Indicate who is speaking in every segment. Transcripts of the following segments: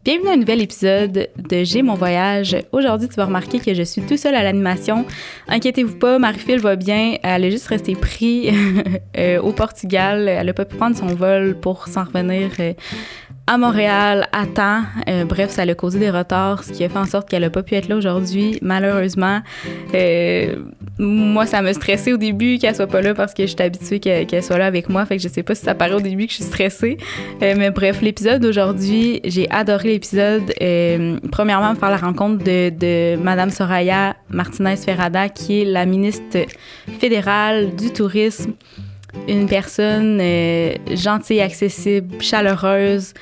Speaker 1: Bienvenue à un nouvel épisode de J'ai mon voyage. Aujourd'hui, tu vas remarquer que je suis tout seul à l'animation. Inquiétez-vous pas, Marie-Phil va bien. Elle a juste resté prise au Portugal. Elle n'a pas pu prendre son vol pour s'en revenir à Montréal à temps. Bref, ça l'a causé des retards, ce qui a fait en sorte qu'elle n'a pas pu être là aujourd'hui, malheureusement. Moi, ça m'a stressée au début qu'elle soit pas là parce que je suis habituée qu'elle soit là avec moi. Fait que je sais pas si ça paraît au début que je suis stressée. Mais bref, l'épisode d'aujourd'hui, j'ai adoré l'épisode. Premièrement, faire la rencontre de Madame Soraya Martinez-Ferrada, qui est la ministre fédérale du tourisme. Une personne gentille, accessible, chaleureuse,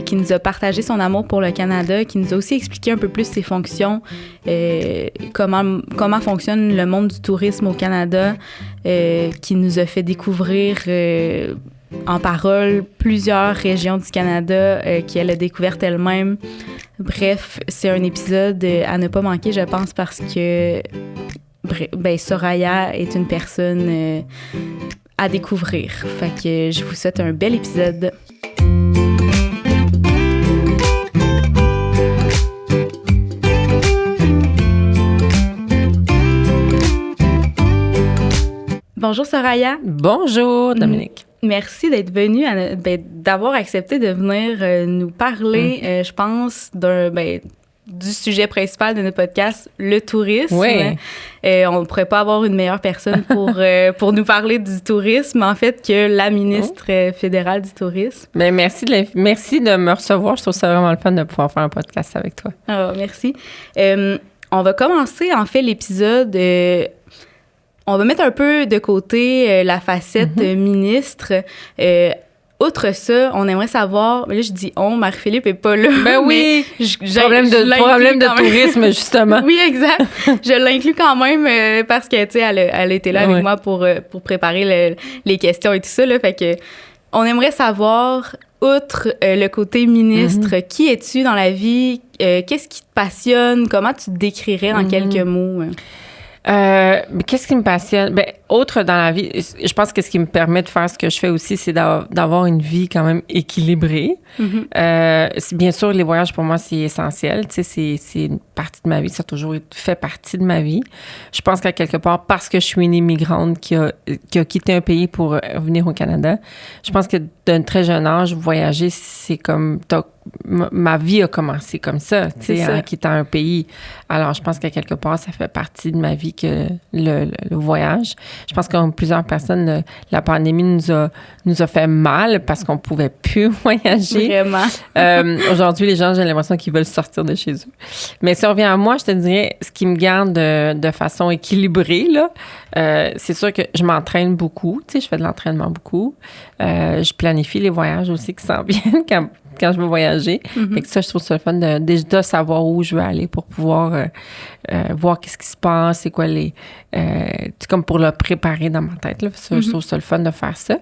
Speaker 1: qui nous a partagé son amour pour le Canada, qui nous a aussi expliqué un peu plus ses fonctions, comment fonctionne le monde du tourisme au Canada, qui nous a fait découvrir en parole plusieurs régions du Canada qu'elle a découvertes elle-même. Bref, c'est un épisode à ne pas manquer, je pense, parce que Soraya est une personne à découvrir. Fait que je vous souhaite un bel épisode. Bonjour Soraya.
Speaker 2: Bonjour Dominique.
Speaker 1: Merci d'être venue, d'avoir accepté de venir nous parler, je pense, du sujet principal de notre podcast, le tourisme.
Speaker 2: Oui.
Speaker 1: On ne pourrait pas avoir une meilleure personne pour nous parler du tourisme, en fait, que la ministre fédérale du tourisme.
Speaker 2: Bien, merci de me recevoir. Je trouve ça vraiment le fun de pouvoir faire un podcast avec toi.
Speaker 1: Ah, merci. On va commencer, en fait, l'épisode... on va mettre un peu de côté la facette ministre. Outre ça, on aimerait savoir... Là, je dis « on », Marie-Philippe n'est pas là.
Speaker 2: Ben oui! Problème de tourisme, justement.
Speaker 1: Oui, exact. Je l'inclus quand même parce que, tu sais, elle était là avec moi pour préparer les questions et tout ça. Là, fait que on aimerait savoir, outre le côté ministre, qui es-tu dans la vie? Qu'est-ce qui te passionne? Comment tu te décrirais en quelques mots?
Speaker 2: Qu'est-ce qui me passionne? Ben, autre dans la vie, je pense que ce qui me permet de faire ce que je fais aussi, c'est d'avoir une vie quand même équilibrée. Bien sûr, les voyages, pour moi, c'est essentiel. Tu sais, c'est une partie de ma vie. Ça a toujours fait partie de ma vie. Je pense qu'à quelque part, parce que je suis une immigrante qui a quitté un pays pour venir au Canada, je pense que d'un très jeune âge, voyager, c'est comme... Ma vie a commencé comme ça, tu sais, en quittant un pays. Alors, je pense qu'à quelque part, ça fait partie de ma vie que le voyage. Je pense que plusieurs personnes, la pandémie nous a fait mal parce qu'on pouvait plus voyager.
Speaker 1: Vraiment.
Speaker 2: Aujourd'hui, les gens, j'ai l'impression qu'ils veulent sortir de chez eux. Mais si on revient à moi, je te dirais, ce qui me garde de façon équilibrée, là, c'est sûr que je m'entraîne beaucoup, tu sais, je fais de l'entraînement beaucoup. Je planifie les voyages aussi qui s'en viennent quand je veux voyager. Fait que ça, je trouve ça le fun de savoir où je veux aller pour pouvoir voir qu'est-ce qui se passe, c'est quoi comme pour le préparer dans ma tête. Là. Ça, je trouve ça le fun de faire ça.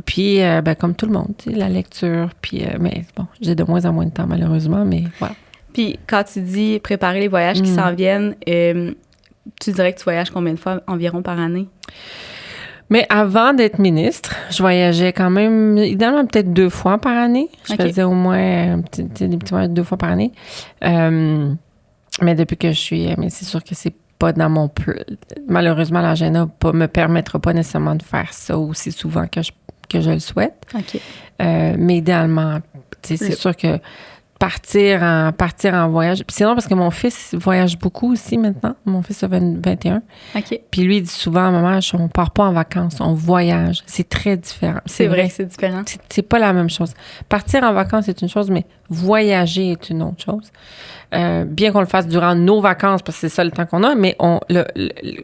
Speaker 2: Puis, comme tout le monde, tu sais, la lecture. Puis, mais bon, j'ai de moins en moins de temps, malheureusement, mais voilà.
Speaker 1: Puis, quand tu dis préparer les voyages qui s'en viennent, tu dirais que tu voyages combien de fois environ par année?
Speaker 2: Mais avant d'être ministre, je voyageais quand même, idéalement, peut-être 2 fois par année. Je faisais au moins des petits voyages 2 fois par année. Mais depuis que je suis... Mais c'est sûr que c'est pas dans mon... Malheureusement, l'agenda me permettra pas nécessairement de faire ça aussi souvent que je le souhaite. Mais idéalement, c'est sûr que partir en voyage. Puis sinon, parce que mon fils voyage beaucoup aussi maintenant. Mon fils a 21. Puis lui, il dit souvent, maman, on part pas en vacances, on voyage. C'est très différent.
Speaker 1: C'est vrai que c'est différent.
Speaker 2: C'est pas la même chose. Partir en vacances, c'est une chose, mais voyager est une autre chose. Bien qu'on le fasse durant nos vacances, parce que c'est ça le temps qu'on a, mais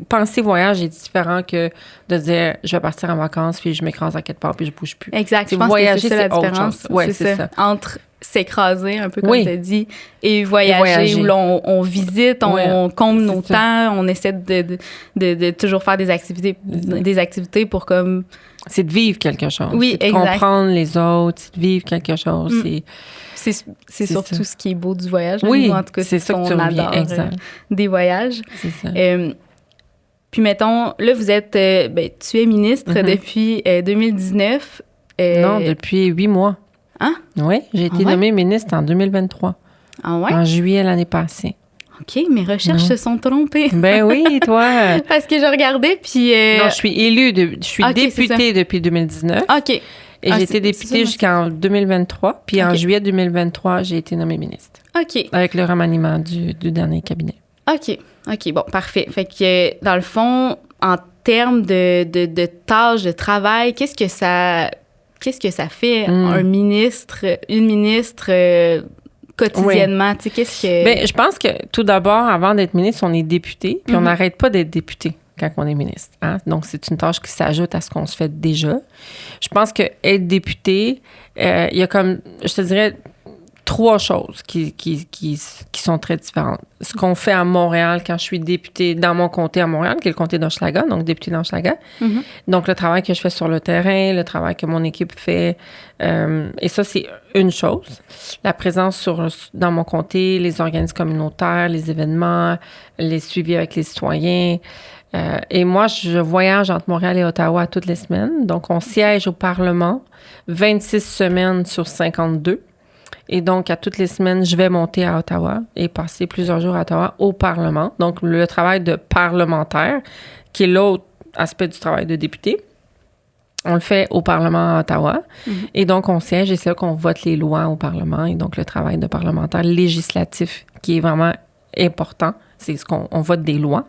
Speaker 2: penser voyage est différent que de dire, je vais partir en vacances, puis je m'écrase à quelque part, puis je bouge plus.
Speaker 1: Exact. Je pense que c'est ça la différence.
Speaker 2: Ouais, c'est ça.
Speaker 1: Entre s'écraser, un peu comme tu as dit, et voyager, où on visite, on comble nos temps, on essaie de toujours faire des activités pour comme...
Speaker 2: C'est de vivre quelque chose.
Speaker 1: Oui,
Speaker 2: c'est de comprendre les autres, c'est de vivre quelque chose.
Speaker 1: C'est surtout ce qui est beau du voyage.
Speaker 2: Oui,
Speaker 1: nous, en tout cas,
Speaker 2: c'est ça que tu
Speaker 1: adore des voyages.
Speaker 2: C'est ça.
Speaker 1: Puis mettons, là, vous êtes... tu es ministre depuis 2019.
Speaker 2: Non, depuis 8 mois.
Speaker 1: Hein?
Speaker 2: Oui, j'ai été nommée ministre en 2023.
Speaker 1: Ah ouais?
Speaker 2: En juillet l'année passée.
Speaker 1: OK, mes recherches se sont trompées.
Speaker 2: Ben oui, toi.
Speaker 1: Parce que je regardais, puis...
Speaker 2: Non, je suis députée depuis 2019.
Speaker 1: OK.
Speaker 2: Et j'ai été députée jusqu'en 2023. Puis en juillet 2023, j'ai été nommée ministre.
Speaker 1: OK.
Speaker 2: Avec le remaniement du dernier cabinet.
Speaker 1: OK. OK, bon, parfait. Fait que, dans le fond, en termes de tâches, de travail, qu'est-ce que ça fait un ministre, une ministre... quotidiennement, tu sais, qu'est-ce que...
Speaker 2: Bien, je pense que tout d'abord, avant d'être ministre, on est député, puis on n'arrête pas d'être député quand on est ministre. Hein? Donc, c'est une tâche qui s'ajoute à ce qu'on se fait déjà. Je pense que être député, il y a comme, je te dirais, 3 choses qui sont très différentes. Ce qu'on fait à Montréal quand je suis députée dans mon comté à Montréal, qui est le comté d'Hochelaga, donc députée d'Hochelaga. Donc, le travail que je fais sur le terrain, le travail que mon équipe fait, et ça, c'est une chose. La présence dans mon comté, les organismes communautaires, les événements, les suivis avec les citoyens. Et moi, je voyage entre Montréal et Ottawa toutes les semaines. Donc, on siège au Parlement 26 semaines sur 52. Et donc, à toutes les semaines, je vais monter à Ottawa et passer plusieurs jours à Ottawa au Parlement. Donc, le travail de parlementaire, qui est l'autre aspect du travail de député, on le fait au Parlement à Ottawa. Et donc, on siège et c'est là qu'on vote les lois au Parlement. Et donc, le travail de parlementaire législatif, qui est vraiment important, c'est ce qu'on vote des lois,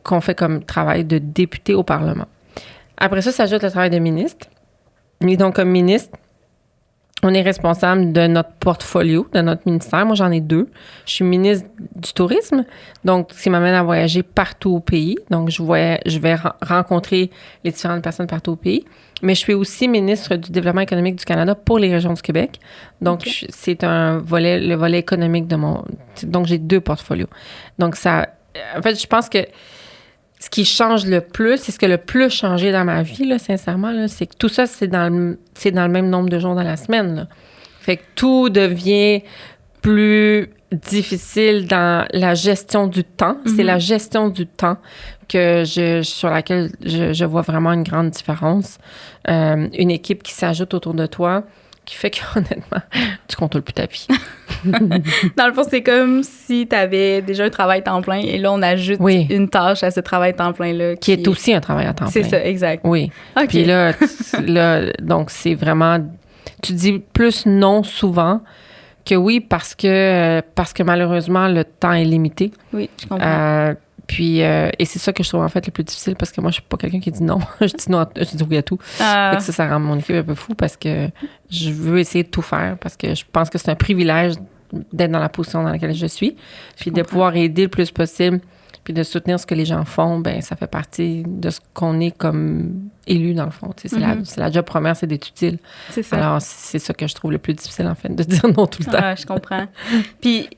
Speaker 2: qu'on fait comme travail de député au Parlement. Après ça s'ajoute le travail de ministre. Et donc, comme ministre, on est responsable de notre portfolio, de notre ministère. Moi, j'en ai 2. Je suis ministre du tourisme, donc ce qui m'amène à voyager partout au pays. Donc, je vais rencontrer les différentes personnes partout au pays. Mais je suis aussi ministre du développement économique du Canada pour les régions du Québec. Donc, c'est le volet économique de mon... Donc, j'ai 2 portfolios. Donc, ça... En fait, je pense que ce qui change le plus, c'est ce qui a le plus changé dans ma vie, là, sincèrement, là, c'est que tout ça, c'est dans le même nombre de jours dans la semaine. Là. Fait que tout devient plus difficile dans la gestion du temps. C'est la gestion du temps sur laquelle je vois vraiment une grande différence. Une équipe qui s'ajoute autour de toi, qui fait qu'honnêtement, tu contrôles plus ta vie.
Speaker 1: Dans le fond, c'est comme si tu avais déjà un travail temps plein et là, on ajoute une tâche à ce travail temps plein-là.
Speaker 2: Qui est aussi un travail à temps plein.
Speaker 1: C'est ça, exact.
Speaker 2: Oui.
Speaker 1: Okay.
Speaker 2: Puis là, donc c'est vraiment... Tu dis plus non souvent que oui parce que malheureusement, le temps est limité.
Speaker 1: Oui, je comprends.
Speaker 2: Et c'est ça que je trouve en fait le plus difficile parce que moi, je suis pas quelqu'un qui dit non. je dis oui à tout. Fait que ça rend mon équipe un peu fou parce que je veux essayer de tout faire parce que je pense que c'est un privilège d'être dans la position dans laquelle je suis. Puis de pouvoir aider le plus possible puis de soutenir ce que les gens font, ben ça fait partie de ce qu'on est comme élu dans le fond. C'est la job première, c'est d'être utile.
Speaker 1: C'est ça.
Speaker 2: Alors, c'est ça que je trouve le plus difficile en fait, de dire non tout le temps.
Speaker 1: Ah, je comprends. Puis,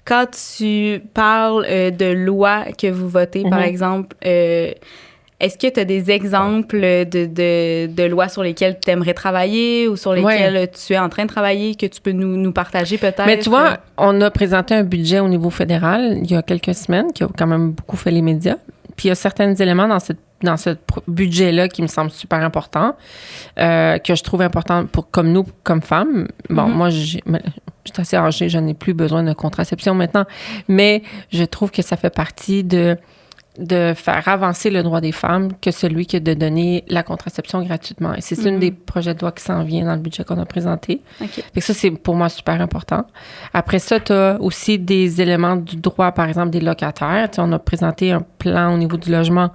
Speaker 1: quand tu parles de lois que vous votez, par exemple, est-ce que tu as des exemples de lois sur lesquelles tu aimerais travailler ou sur lesquelles tu es en train de travailler que tu peux nous partager peut-être?
Speaker 2: Mais tu vois, on a présenté un budget au niveau fédéral il y a quelques semaines qui a quand même beaucoup fait les médias. Puis il y a certains éléments dans ce budget-là qui me semblent super importants, que je trouve importants comme nous, comme femmes. Bon, moi, je suis assez âgée, je n'ai plus besoin de contraception maintenant, mais je trouve que ça fait partie de faire avancer le droit des femmes que celui que de donner la contraception gratuitement. Et c'est une des projets de loi qui s'en vient dans le budget qu'on a présenté.
Speaker 1: Okay.
Speaker 2: Fait que ça, c'est pour moi super important. Après ça, tu as aussi des éléments du droit, par exemple, des locataires. Tu sais, on a présenté un plan au niveau du logement,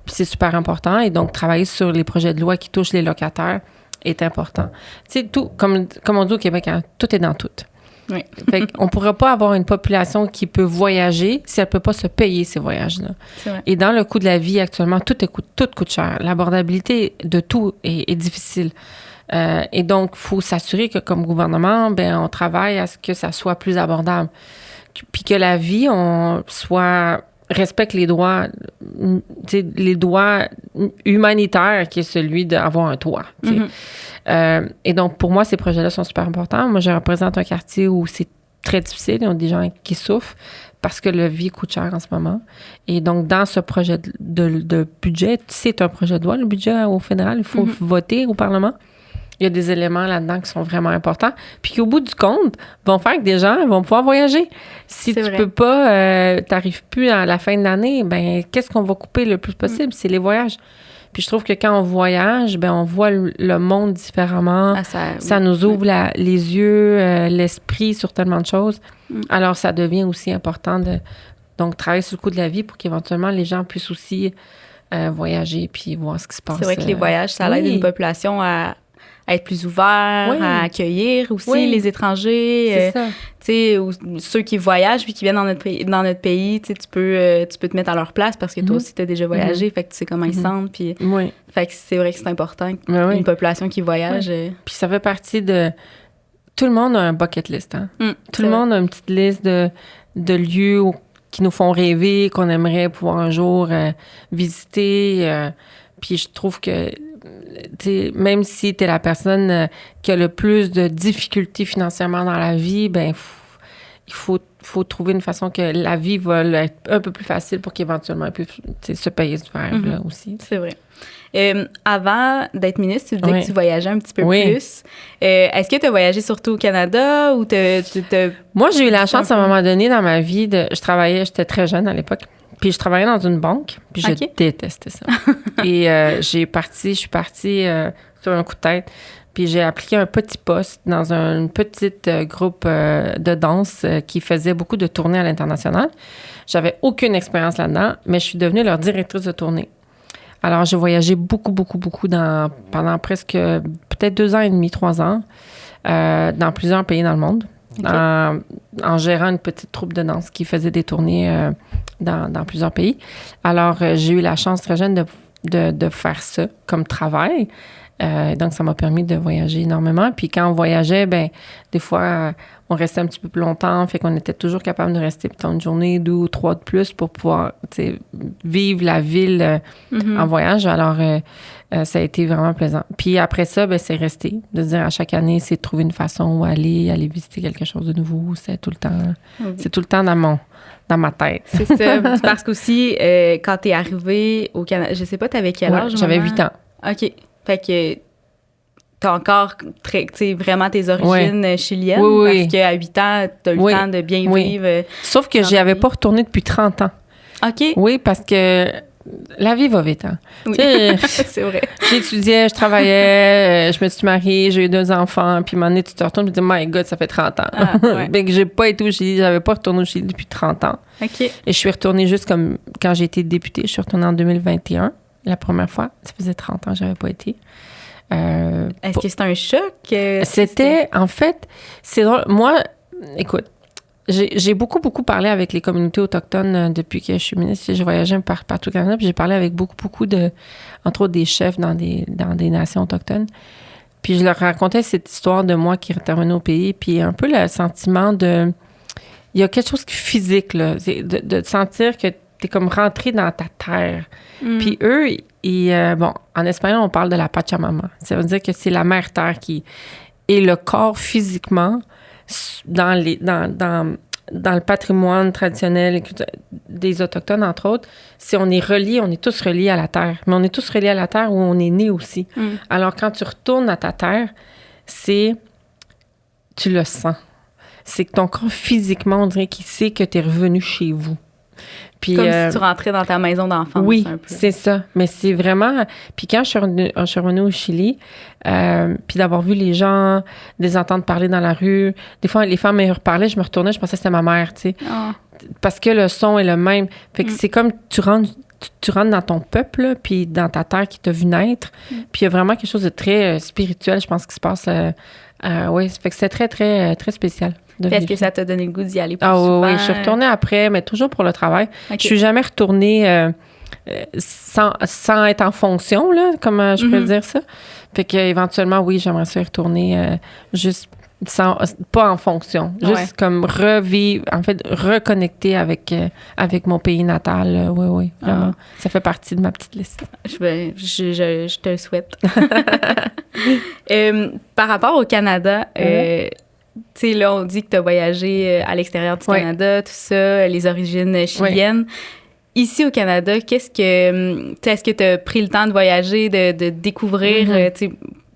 Speaker 2: puis c'est super important. Et donc, travailler sur les projets de loi qui touchent les locataires est important. Tu sais, tout, comme on dit au Québec, hein, tout est dans tout.
Speaker 1: Oui.
Speaker 2: Fait qu'on ne pourra pas avoir une population qui peut voyager si elle ne peut pas se payer ces voyages-là.
Speaker 1: C'est vrai.
Speaker 2: Et dans le coût de la vie actuellement, tout coûte cher. L'abordabilité de tout est difficile. Et donc, il faut s'assurer que comme gouvernement, ben on travaille à ce que ça soit plus abordable. Puis que la vie, respecte les droits humanitaires qui est celui d'avoir un toit. Et donc, pour moi, ces projets-là sont super importants. Moi, je représente un quartier où c'est très difficile. Il y a des gens qui souffrent parce que la vie coûte cher en ce moment. Et donc, dans ce projet de budget, c'est un projet de loi, le budget au fédéral, il faut voter au Parlement. il y a des éléments là-dedans qui sont vraiment importants. Puis qu'au bout du compte, vont faire que des gens vont pouvoir voyager. Si
Speaker 1: C'est
Speaker 2: tu
Speaker 1: vrai.
Speaker 2: peux pas, t'arrives plus à la fin de l'année, ben qu'est-ce qu'on va couper le plus possible? C'est les voyages. Puis je trouve que quand on voyage, ben on voit le monde différemment.
Speaker 1: Ah,
Speaker 2: Ça nous ouvre les yeux, l'esprit sur tellement de choses. Alors, ça devient aussi important de donc travailler sur le coût de la vie pour qu'éventuellement les gens puissent aussi voyager puis voir ce qui se passe.
Speaker 1: C'est vrai que les voyages, ça aide une population à être plus ouvert, à accueillir aussi les étrangers.
Speaker 2: C'est ça.
Speaker 1: Tu sais, ceux qui voyagent puis qui viennent dans notre pays, tu sais, tu peux te mettre à leur place parce que toi aussi, tu as déjà voyagé, fait que tu sais comment ils se sentent. Puis, fait que c'est vrai que c'est important une population qui voyage.
Speaker 2: Puis ça fait partie de... Tout le monde a un bucket list, hein? Tout le monde a une petite liste de lieux qui nous font rêver, qu'on aimerait pouvoir un jour visiter. Puis je trouve que même si tu es la personne qui a le plus de difficultés financièrement dans la vie, ben il faut trouver une façon que la vie va être un peu plus facile pour qu'éventuellement elle puisse se payer ce rêve-là aussi.
Speaker 1: C'est vrai. Avant d'être ministre, tu disais que tu voyageais un petit peu plus. Est-ce que tu as voyagé surtout au Canada ou
Speaker 2: Moi, j'ai eu la chance à un moment donné dans ma vie j'étais très jeune à l'époque. Puis je travaillais dans une banque, puis je détestais ça. Et je suis partie sur un coup de tête, puis j'ai appliqué un petit poste dans un petit groupe de danse qui faisait beaucoup de tournées à l'international. J'avais aucune expérience là-dedans, mais je suis devenue leur directrice de tournée. Alors, j'ai voyagé beaucoup pendant presque peut-être 2 ans et demi, 3 ans, dans plusieurs pays dans le monde. En gérant une petite troupe de danse qui faisait des tournées dans plusieurs pays. Alors, j'ai eu la chance très jeune de faire ça comme travail. Donc, ça m'a permis de voyager énormément. Puis quand on voyageait, ben des fois, on restait un petit peu plus longtemps. Fait qu'on était toujours capable de rester peut-être une journée, 2 ou 3 de plus pour pouvoir vivre la ville en voyage. Alors, ça a été vraiment plaisant. Puis après ça, ben c'est resté. De dire à chaque année, c'est de trouver une façon où aller visiter quelque chose de nouveau. C'est tout le temps dans ma tête.
Speaker 1: C'est ça. Parce qu'aussi, quand t'es arrivée au Canada, je sais pas, t'avais quel âge?
Speaker 2: J'avais 8 ans.
Speaker 1: OK. Fait que t'as encore vraiment tes origines chiliennes. Parce qu'à 8 ans, t'as eu le temps de bien vivre.
Speaker 2: Sauf que j'y avais pas retourné depuis 30 ans.
Speaker 1: OK.
Speaker 2: Oui, parce que la vie va vite, hein?
Speaker 1: Oui, c'est vrai.
Speaker 2: J'étudiais, je travaillais, je me suis mariée, j'ai eu 2 enfants, puis à un moment donné, tu te retournes et tu te dis « My God, ça fait 30 ans!
Speaker 1: Ah, ouais. »
Speaker 2: Ben, que j'ai pas été au Chili, j'avais pas retourné au Chili depuis 30 ans.
Speaker 1: OK.
Speaker 2: Et je suis retournée juste comme quand j'ai été députée, je suis retournée en 2021, la première fois. Ça faisait 30 ans que j'avais pas été.
Speaker 1: Est-ce que c'était un choc?
Speaker 2: C'était, en fait, c'est drôle. Moi, écoute, j'ai beaucoup parlé avec les communautés autochtones depuis que je suis ministre. J'ai voyagé partout au Canada, puis j'ai parlé avec beaucoup de, entre autres, des chefs dans des nations autochtones. Puis je leur racontais cette histoire de moi qui revenait au pays, puis un peu le sentiment de... Il y a quelque chose qui est physique, là, de sentir que t'es comme rentré dans ta terre. Puis eux, en espagnol, on parle de la Pachamama. Ça veut dire que c'est la mère terre qui... Et le corps, physiquement, dans le patrimoine traditionnel des Autochtones, entre autres, si on est tous reliés à la terre. Mais on est tous reliés à la terre où on est né aussi. Alors, quand tu retournes à ta terre, tu le sens. C'est que ton corps, physiquement, on dirait qu'il sait que tu es revenu chez vous. Puis,
Speaker 1: comme si tu rentrais dans ta maison d'enfance.
Speaker 2: Oui,
Speaker 1: un peu.
Speaker 2: c'est ça. Mais c'est vraiment... Puis quand je suis revenue au Chili, puis d'avoir vu les gens, de les entendre parler dans la rue, des fois, les femmes me reparlaient, je me retournais, je pensais que c'était ma mère, tu sais.
Speaker 1: Oh.
Speaker 2: Parce que le son est le même. Fait que c'est comme tu rentres dans ton peuple, là, puis dans ta terre qui t'a vu naître. Puis il y a vraiment quelque chose de très spirituel, je pense, qui se passe. Oui, fait que c'est très, très, très spécial.
Speaker 1: Est-ce que ça t'a donné le goût d'y aller plus souvent?
Speaker 2: Oui, je suis retournée après, mais toujours pour le travail. Okay. Je suis jamais retournée sans être en fonction, là, comme je peux dire ça. Fait qu'éventuellement, oui, j'aimerais ça y retourner juste pas en fonction. Juste comme revivre, en fait, reconnecter avec mon pays natal. Oui, vraiment. Ça fait partie de ma petite liste.
Speaker 1: Je te le souhaite. Par rapport au Canada, tu sais, là, on dit que tu as voyagé à l'extérieur du Canada, tout ça, les origines chiliennes. Ici, au Canada, est-ce que tu as pris le temps de voyager, de découvrir, tu sais,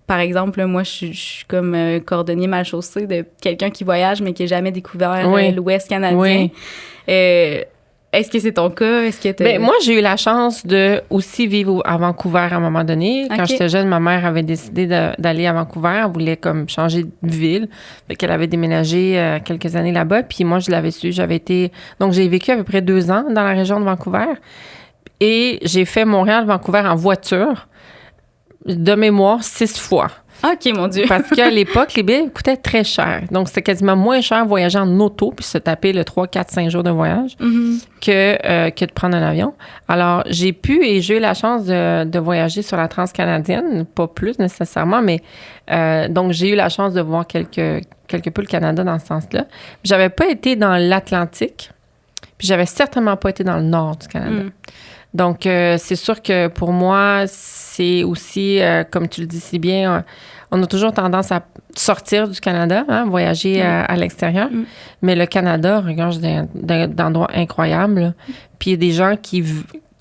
Speaker 1: par exemple, là, moi, je suis comme cordonnier mal chaussé de quelqu'un qui voyage, mais qui n'a jamais découvert l'Ouest canadien.
Speaker 2: Oui.
Speaker 1: Est-ce que c'est ton cas? Est-ce que
Speaker 2: Ben, moi, j'ai eu la chance de aussi vivre à Vancouver à un moment donné. Quand j'étais jeune, ma mère avait décidé d'aller à Vancouver. Elle voulait comme changer de ville. Fait qu'elle avait déménagé quelques années là-bas. Puis moi, je l'avais su. Donc, j'ai vécu à peu près 2 ans dans la région de Vancouver. Et j'ai fait Montréal-Vancouver en voiture, de mémoire, 6 fois.
Speaker 1: OK, mon Dieu.
Speaker 2: Parce qu'à l'époque, les billets coûtaient très cher. Donc, c'était quasiment moins cher voyager en auto puis se taper le 3, 4, 5 jours de voyage que de prendre un avion. Alors, j'ai eu la chance de voyager sur la transcanadienne, pas plus nécessairement, mais donc, j'ai eu la chance de voir quelque peu le Canada dans ce sens-là. Puis, j'avais pas été dans l'Atlantique, puis j'avais certainement pas été dans le nord du Canada. Donc, c'est sûr que pour moi, c'est aussi, comme tu le dis si bien, on a toujours tendance à sortir du Canada, voyager à l'extérieur. Mais le Canada regorge d'endroits incroyables. Là. Puis il y a des gens qui,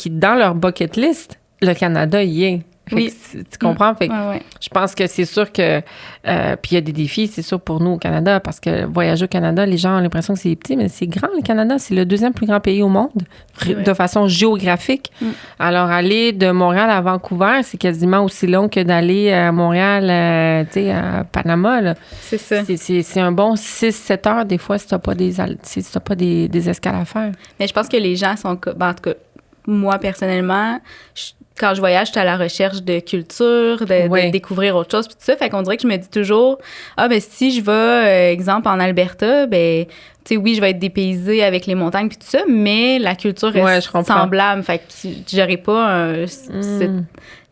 Speaker 2: dans leur bucket list, le Canada y est. Oui. Tu comprends? Fait que je pense que c'est sûr que... puis il y a des défis, c'est sûr, pour nous au Canada, parce que voyager au Canada, les gens ont l'impression que c'est petit, mais c'est grand, le Canada. C'est le 2e plus grand pays au monde, de façon géographique. Alors, aller de Montréal à Vancouver, c'est quasiment aussi long que d'aller à Montréal, tu sais, à Panama. Là.
Speaker 1: C'est ça.
Speaker 2: C'est un bon 6-7 heures, des fois, si tu n'as pas, des escales à faire.
Speaker 1: Mais je pense que les gens sont... Ben, en tout cas, moi, personnellement... Quand je voyage, je suis à la recherche de culture, de découvrir autre chose, puis tout ça. Fait qu'on dirait que je me dis toujours, ben si je vais, exemple, en Alberta, ben, tu sais, oui, je vais être dépaysée avec les montagnes puis tout ça, mais la culture reste semblable. Fait que j'aurais pas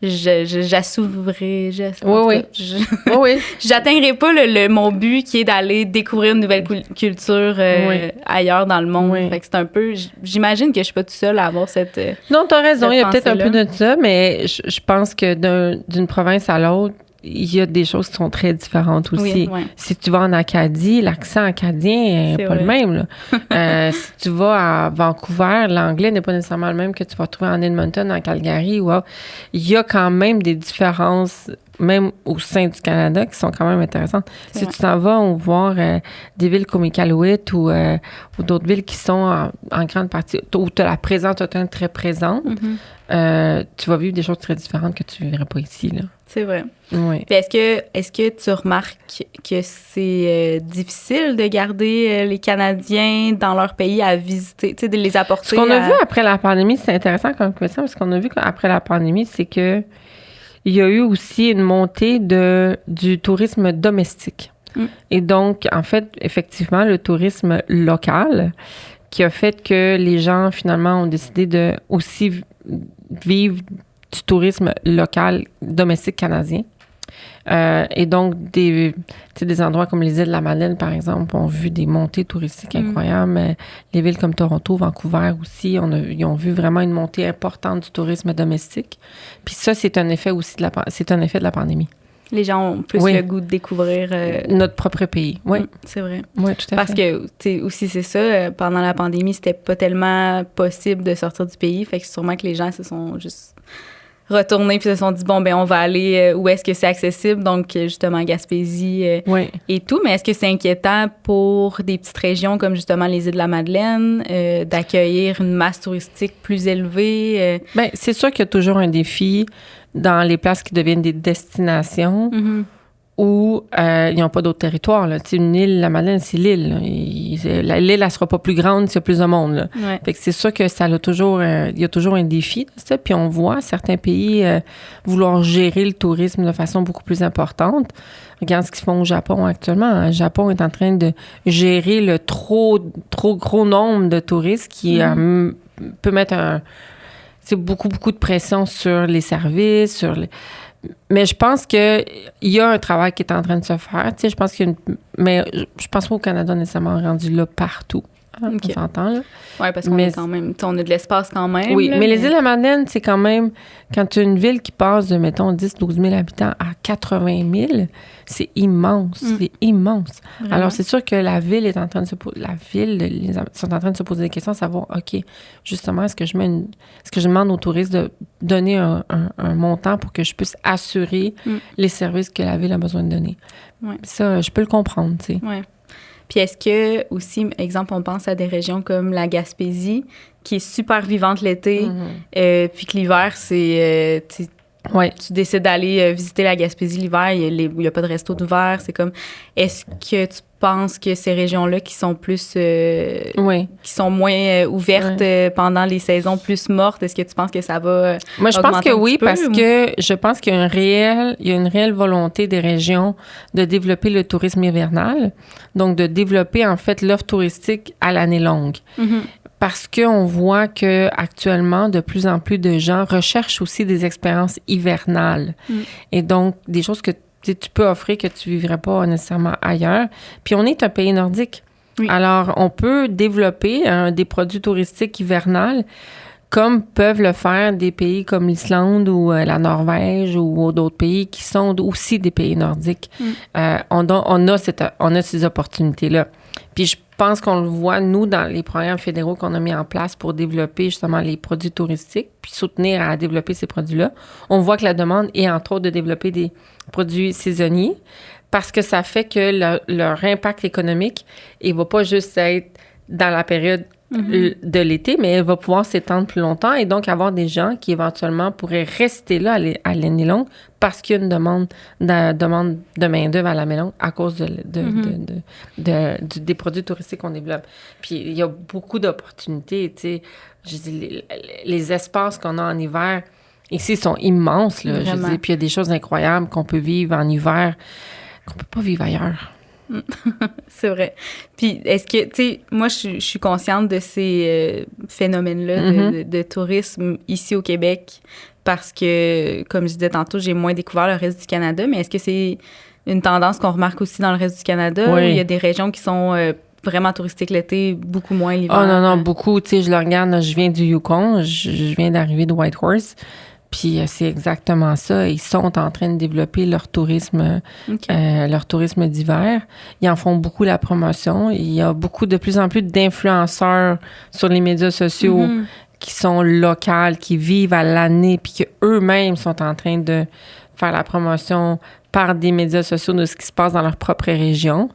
Speaker 1: j'assouvrais. J'atteindrai pas mon but qui est d'aller découvrir une nouvelle culture ailleurs dans le monde. Fait que c'est un peu... J'imagine que je suis pas toute seule à avoir cette...
Speaker 2: Non, t'as raison. Il y a peut-être un peu de ça, mais je pense que d'une province à l'autre, il y a des choses qui sont très différentes aussi. Si tu vas en Acadie, l'accent acadien n'est pas le même. Là. Si tu vas à Vancouver, l'anglais n'est pas nécessairement le même que tu vas trouver en Edmonton, en Calgary. Il y a quand même des différences, même au sein du Canada, qui sont quand même intéressantes. Si tu t'en vas voir des villes comme Iqaluit ou d'autres villes qui sont en grande partie, où tu as la présence autochtone très présente, tu vas vivre des choses très différentes que tu ne vivrais pas ici. Là.
Speaker 1: C'est vrai.
Speaker 2: Oui.
Speaker 1: Puis est-ce que tu remarques que c'est difficile de garder les Canadiens dans leur pays à visiter, tu sais, de les apporter?
Speaker 2: Ce qu'on a vu après la pandémie, c'est intéressant comme question, parce qu'on a vu qu'après la pandémie, c'est que il y a eu aussi une montée du tourisme domestique. Et donc, en fait, effectivement, le tourisme local qui a fait que les gens, finalement, ont décidé de aussi vivre du tourisme local domestique canadien. Et donc, des endroits comme les îles de la Madeleine, par exemple, ont vu des montées touristiques incroyables. Les villes comme Toronto, Vancouver aussi, ils ont vu vraiment une montée importante du tourisme domestique. Puis ça, c'est un effet aussi de la pandémie.
Speaker 1: Les gens ont plus le goût de découvrir...
Speaker 2: notre propre pays, oui.
Speaker 1: C'est vrai.
Speaker 2: Oui, tout à fait.
Speaker 1: Parce que, tu sais, aussi, c'est ça, pendant la pandémie, c'était pas tellement possible de sortir du pays. Fait que sûrement que les gens se sont juste retournés puis se sont dit, bon, ben on va aller où est-ce que c'est accessible, donc justement Gaspésie et tout. Mais est-ce que c'est inquiétant pour des petites régions comme justement les îles de la Madeleine d'accueillir une masse touristique plus élevée?
Speaker 2: Bien, c'est sûr qu'il y a toujours un défi dans les places qui deviennent des destinations où ils n'ont pas d'autres territoires. Là. Tu sais, une île, la Madeleine, c'est l'île. L'île, elle ne sera pas plus grande s'il y a plus de monde. Là. Fait que c'est sûr que ça a toujours, il y a toujours un défi de ça. Puis on voit certains pays vouloir gérer le tourisme de façon beaucoup plus importante. Regarde ce qu'ils font au Japon actuellement. Le Japon est en train de gérer le trop gros nombre de touristes qui peut mettre beaucoup de pression sur les services, mais je pense qu'il y a un travail qui est en train de se faire. Tu sais, je pense mais je pense pas au Canada nécessairement rendu là partout. On s'entend, là.
Speaker 1: Oui, parce qu'on est quand même... On a de l'espace quand même.
Speaker 2: Oui,
Speaker 1: là,
Speaker 2: mais les îles de la Madeleine, c'est quand même... Quand tu as une ville qui passe de, mettons, 10-12 000 habitants à 80 000, c'est immense. C'est immense.
Speaker 1: Vraiment.
Speaker 2: Alors, c'est sûr que la ville est en train de se poser... sont en train de se poser des questions, savoir, OK, justement, est-ce que je demande aux touristes de donner un montant pour que je puisse assurer les services que la ville a besoin de donner?
Speaker 1: Ouais.
Speaker 2: Ça, je peux le comprendre, tu sais.
Speaker 1: Oui. Puis est-ce que, aussi, exemple, on pense à des régions comme la Gaspésie, qui est super vivante l'été, puis que l'hiver, c'est... Tu décides d'aller visiter la Gaspésie l'hiver, il n'y a pas de resto d'ouvert, c'est comme... Est-ce que tu penses que ces régions-là qui sont plus... qui sont moins ouvertes pendant les saisons plus mortes, est-ce que tu penses que ça va
Speaker 2: Moi, je pense que oui,
Speaker 1: peu,
Speaker 2: parce que je pense qu'il y a une réelle volonté des régions de développer le tourisme hivernal, donc de développer, en fait, l'offre touristique à l'année longue. Parce qu'on voit que actuellement, de plus en plus de gens recherchent aussi des expériences hivernales. Et donc, des choses que tu peux offrir que tu ne vivrais pas nécessairement ailleurs. Puis, on est un pays nordique. Oui. Alors, on peut développer des produits touristiques hivernales comme peuvent le faire des pays comme l'Islande ou la Norvège ou d'autres pays qui sont aussi des pays nordiques. On a ces opportunités-là. Puis je pense qu'on le voit, nous, dans les programmes fédéraux qu'on a mis en place pour développer justement les produits touristiques, puis soutenir à développer ces produits-là. On voit que la demande est, entre autres, de développer des produits saisonniers parce que ça fait que leur impact économique, il ne va pas juste être dans la période de l'été, mais elle va pouvoir s'étendre plus longtemps et donc avoir des gens qui éventuellement pourraient rester là à l'année longue parce qu'il y a une demande de main-d'œuvre à l'année longue à cause des produits touristiques qu'on développe. Puis il y a beaucoup d'opportunités, tu sais. Je dis, les espaces qu'on a en hiver ici sont immenses, là. Je dis, puis il y a des choses incroyables qu'on peut vivre en hiver qu'on peut pas vivre ailleurs.
Speaker 1: C'est vrai. Puis, est-ce que, tu sais, moi, je suis consciente de ces phénomènes-là de tourisme ici au Québec parce que, comme je disais tantôt, j'ai moins découvert le reste du Canada, mais est-ce que c'est une tendance qu'on remarque aussi dans le reste du Canada où il y a des régions qui sont vraiment touristiques l'été, beaucoup moins l'hiver?
Speaker 2: Oh non, beaucoup. Tu sais, je le regarde, je viens du Yukon, je viens d'arriver de Whitehorse. Puis c'est exactement ça. Ils sont en train de développer leur tourisme d'hiver. Ils en font beaucoup la promotion. Il y a de plus en plus d'influenceurs sur les médias sociaux qui sont locales, qui vivent à l'année, puis qu'eux-mêmes sont en train de faire la promotion par des médias sociaux de ce qui se passe dans leur propre région.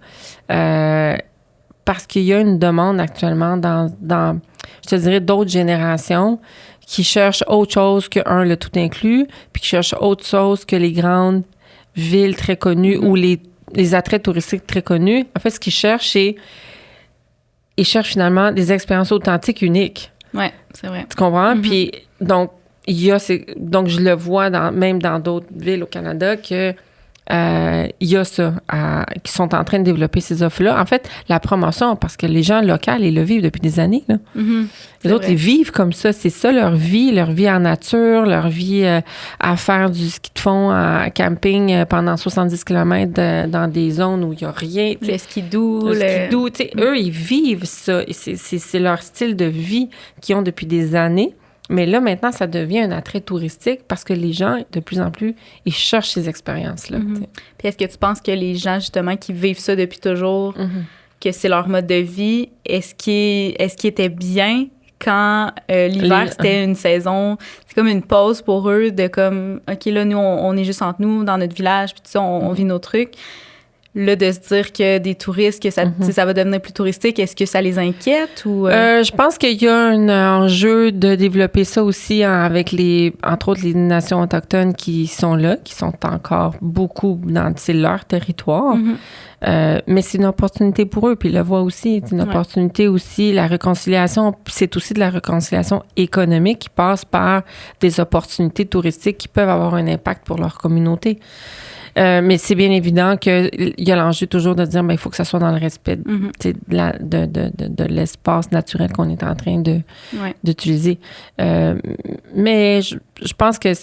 Speaker 2: Parce qu'il y a une demande actuellement dans je te dirais, d'autres générations qui cherchent autre chose que, le tout inclus, puis qui cherchent autre chose que les grandes villes très connues ou les attraits touristiques très connus. En fait, ce qu'ils cherchent, ils cherchent finalement des expériences authentiques uniques.
Speaker 1: Oui, c'est vrai.
Speaker 2: Tu comprends? Puis, donc, donc, je le vois même dans d'autres villes au Canada que il y a ça, qui sont en train de développer ces offres-là. En fait, la promotion, parce que les gens locaux, ils le vivent depuis des années. Là. Les autres, ils vivent comme ça. C'est ça leur vie en nature, leur vie à faire du ski de fond, à camping pendant 70 km dans des zones où il n'y a rien.
Speaker 1: Le skidoo.
Speaker 2: Eux, ils vivent ça. Et c'est leur style de vie qu'ils ont depuis des années. Mais là, maintenant, ça devient un attrait touristique parce que les gens, de plus en plus, ils cherchent ces expériences-là.
Speaker 1: Puis est-ce que tu penses que les gens, justement, qui vivent ça depuis toujours, que c'est leur mode de vie, est-ce qu'ils étaient bien quand l'hiver, c'était une saison, c'est comme une pause pour eux de comme, OK, là, nous, on est juste entre nous, dans notre village, puis tout ça, on vit nos trucs. Là, de se dire que des touristes, que ça va devenir plus touristique, est-ce que ça les inquiète ou...
Speaker 2: Je pense qu'il y a un enjeu de développer ça aussi avec entre autres, les nations autochtones qui sont là, qui sont encore beaucoup c'est leur territoire. Mais c'est une opportunité pour eux, puis ils le voient aussi. C'est une opportunité aussi, la réconciliation, c'est aussi de la réconciliation économique qui passe par des opportunités touristiques qui peuvent avoir un impact pour leur communauté. Mais c'est bien évident qu'il y a l'enjeu toujours de dire, il faut que ça soit dans le respect de l'espace naturel qu'on est en train d'utiliser. Mais je pense que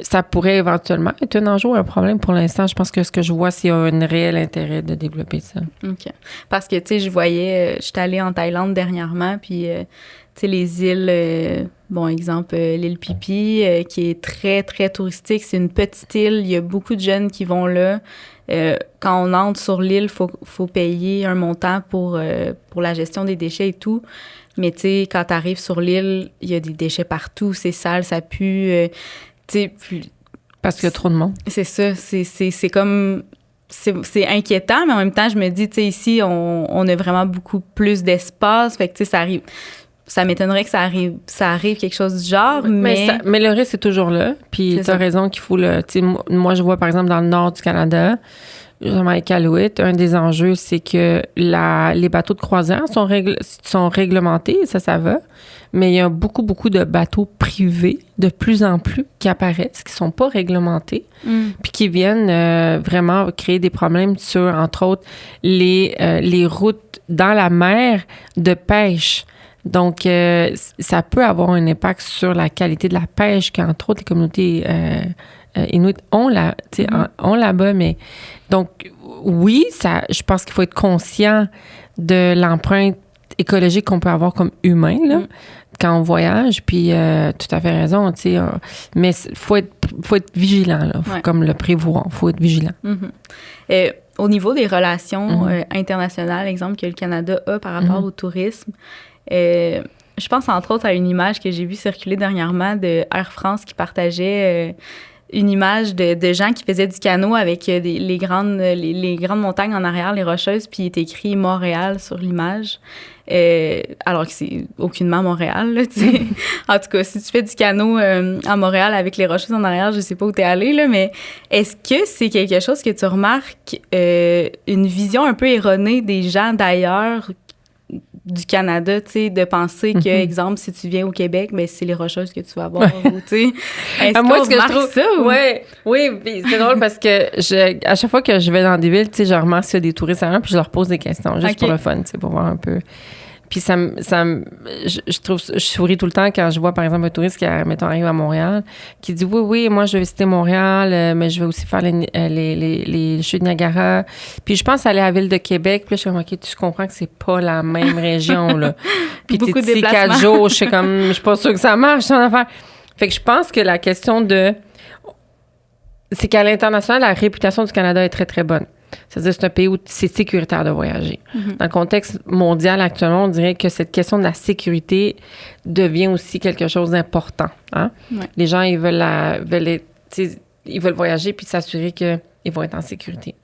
Speaker 2: ça pourrait éventuellement être un enjeu ou un problème pour l'instant. Je pense que ce que je vois, c'est un réel intérêt de développer ça.
Speaker 1: OK. Parce que, tu sais, j'étais allée en Thaïlande dernièrement, puis, tu sais, les îles, exemple, l'île Phi Phi, qui est très, très touristique. C'est une petite île. Il y a beaucoup de jeunes qui vont là. Quand on entre sur l'île, faut payer un montant pour la gestion des déchets et tout. Mais, tu sais, quand tu arrives sur l'île, il y a des déchets partout. C'est sale, ça pue. Tu sais,
Speaker 2: parce qu'il y a trop de monde.
Speaker 1: C'est ça. C'est comme... C'est inquiétant, mais en même temps, je me dis, tu sais, ici, on a vraiment beaucoup plus d'espace. Fait que, tu sais, ça arrive... Ça m'étonnerait que ça arrive quelque chose du genre, mais
Speaker 2: le risque est toujours là. Puis tu as raison qu'il faut le... Tu sais, moi, je vois, par exemple, dans le nord du Canada, justement à Iqaluit, un des enjeux, c'est que les bateaux de croisière sont réglementés, ça va. Mais il y a beaucoup, beaucoup de bateaux privés, de plus en plus, qui apparaissent, qui sont pas réglementés, puis qui viennent vraiment créer des problèmes sur, entre autres, les routes dans la mer de pêche. Donc, ça peut avoir un impact sur la qualité de la pêche qu'entre autres les communautés inuites ont là-bas. Mais donc, oui, je pense qu'il faut être conscient de l'empreinte écologique qu'on peut avoir comme humain là, quand on voyage. Puis, tout à fait raison, tu sais. Mais faut être vigilant, là, comme le prévoir. Il faut être vigilant.
Speaker 1: Au niveau des relations internationales, exemple, que le Canada a par rapport au tourisme, je pense entre autres à une image que j'ai vue circuler dernièrement de Air France qui partageait une image de gens qui faisaient du canot avec les grandes montagnes en arrière, les Rocheuses, puis il est écrit Montréal sur l'image, alors que c'est aucunement Montréal, là, tu sais. En tout cas, si tu fais du canot à Montréal avec les Rocheuses en arrière, je sais pas où t'es allé, là, mais est-ce que c'est quelque chose que tu remarques, une vision un peu erronée des gens d'ailleurs du Canada, tu sais, de penser que, exemple, si tu viens au Québec, ben c'est les Rocheuses que tu vas voir, ou tu sais. Est-ce qu'on remarque ça? Ou?
Speaker 2: Oui, puis c'est drôle parce que à chaque fois que je vais dans des villes, tu sais, je remarque s'il y a des touristes à puis je leur pose des questions, juste pour le fun, tu sais, pour voir un peu. Puis je souris tout le temps quand je vois, par exemple, un touriste qui, mettons, arrive à Montréal, qui dit, oui, moi, je vais visiter Montréal, mais je vais aussi faire les chutes de Niagara. Puis je pense aller à la ville de Québec. Puis là, je suis comme, OK, tu comprends que c'est pas la même région, là. Puis t'es ici 4 jours, je suis pas sûre que ça marche, ton affaire. Fait que je pense que la question c'est qu'à l'international, la réputation du Canada est très, très bonne. C'est-à-dire c'est un pays où c'est sécuritaire de voyager. Dans le contexte mondial actuellement, on dirait que cette question de la sécurité devient aussi quelque chose d'important. Hein? Les gens, ils veulent voyager puis s'assurer qu'ils vont être en sécurité.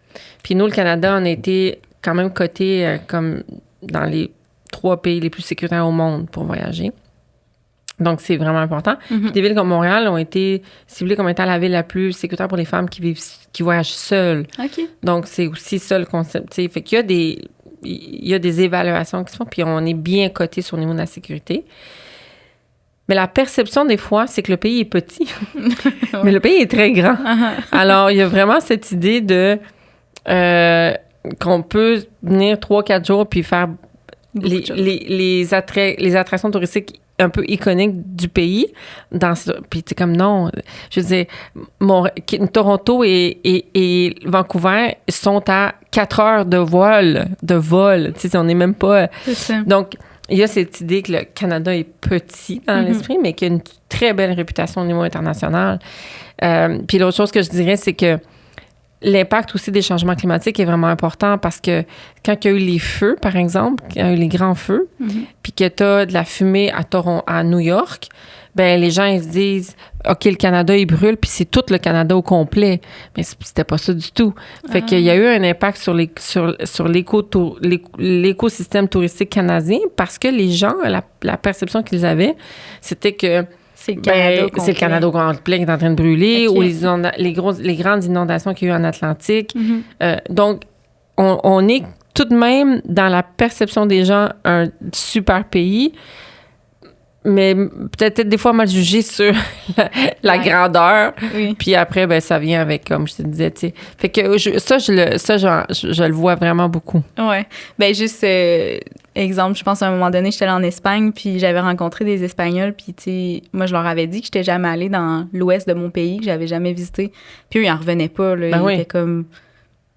Speaker 2: Puis nous, le Canada, on a été quand même coté comme dans les 3 pays les plus sécuritaires au monde pour voyager. Donc, c'est vraiment important. Puis des villes comme Montréal ont été ciblées comme étant la ville la plus sécuritaire pour les femmes qui voyagent seules.
Speaker 1: Okay.
Speaker 2: Donc, c'est aussi ça le concept. T'sais. Fait qu'il y a des évaluations qui se font, puis on est bien coté sur le niveau de la sécurité. Mais la perception, des fois, c'est que le pays est petit. Mais le pays est très grand. Alors, il y a vraiment cette idée de qu'on peut venir 3-4 jours puis faire les attractions touristiques un peu iconique du pays. Puis c'est comme non, je veux dire, Toronto et Vancouver sont à 4 heures de vol. Tu sais, on n'est même pas...
Speaker 1: C'est ça.
Speaker 2: Donc, il y a cette idée que le Canada est petit dans l'esprit, mais qu'il a une très belle réputation au niveau international. Puis l'autre chose que je dirais, c'est que l'impact aussi des changements climatiques est vraiment important parce que quand il y a eu les feux, par exemple, quand il y a eu les grands feux, puis que tu as de la fumée à New York, ben les gens, ils se disent « OK, le Canada, il brûle, puis c'est tout le Canada au complet. » Mais c'était pas ça du tout. Fait qu'il y a eu un impact sur l'écosystème touristique canadien parce que les gens, la perception qu'ils avaient, c'était que c'est le Canada au complet qui est en train de brûler, ou les grandes inondations qu'il y a eu en Atlantique. Donc, on est tout de même, dans la perception des gens, un super pays, mais peut-être des fois mal jugé sur la grandeur.
Speaker 1: Oui.
Speaker 2: Puis après, ben ça vient avec, comme je te disais, tu sais. Fait que je le vois vraiment beaucoup.
Speaker 1: Ouais. Ben juste, exemple, je pense à un moment donné, j'étais allée en Espagne, puis j'avais rencontré des Espagnols, puis tu sais, moi, je leur avais dit que j'étais jamais allée dans l'ouest de mon pays, que j'avais jamais visité. Puis eux, ils en revenaient pas, là. Ils étaient comme...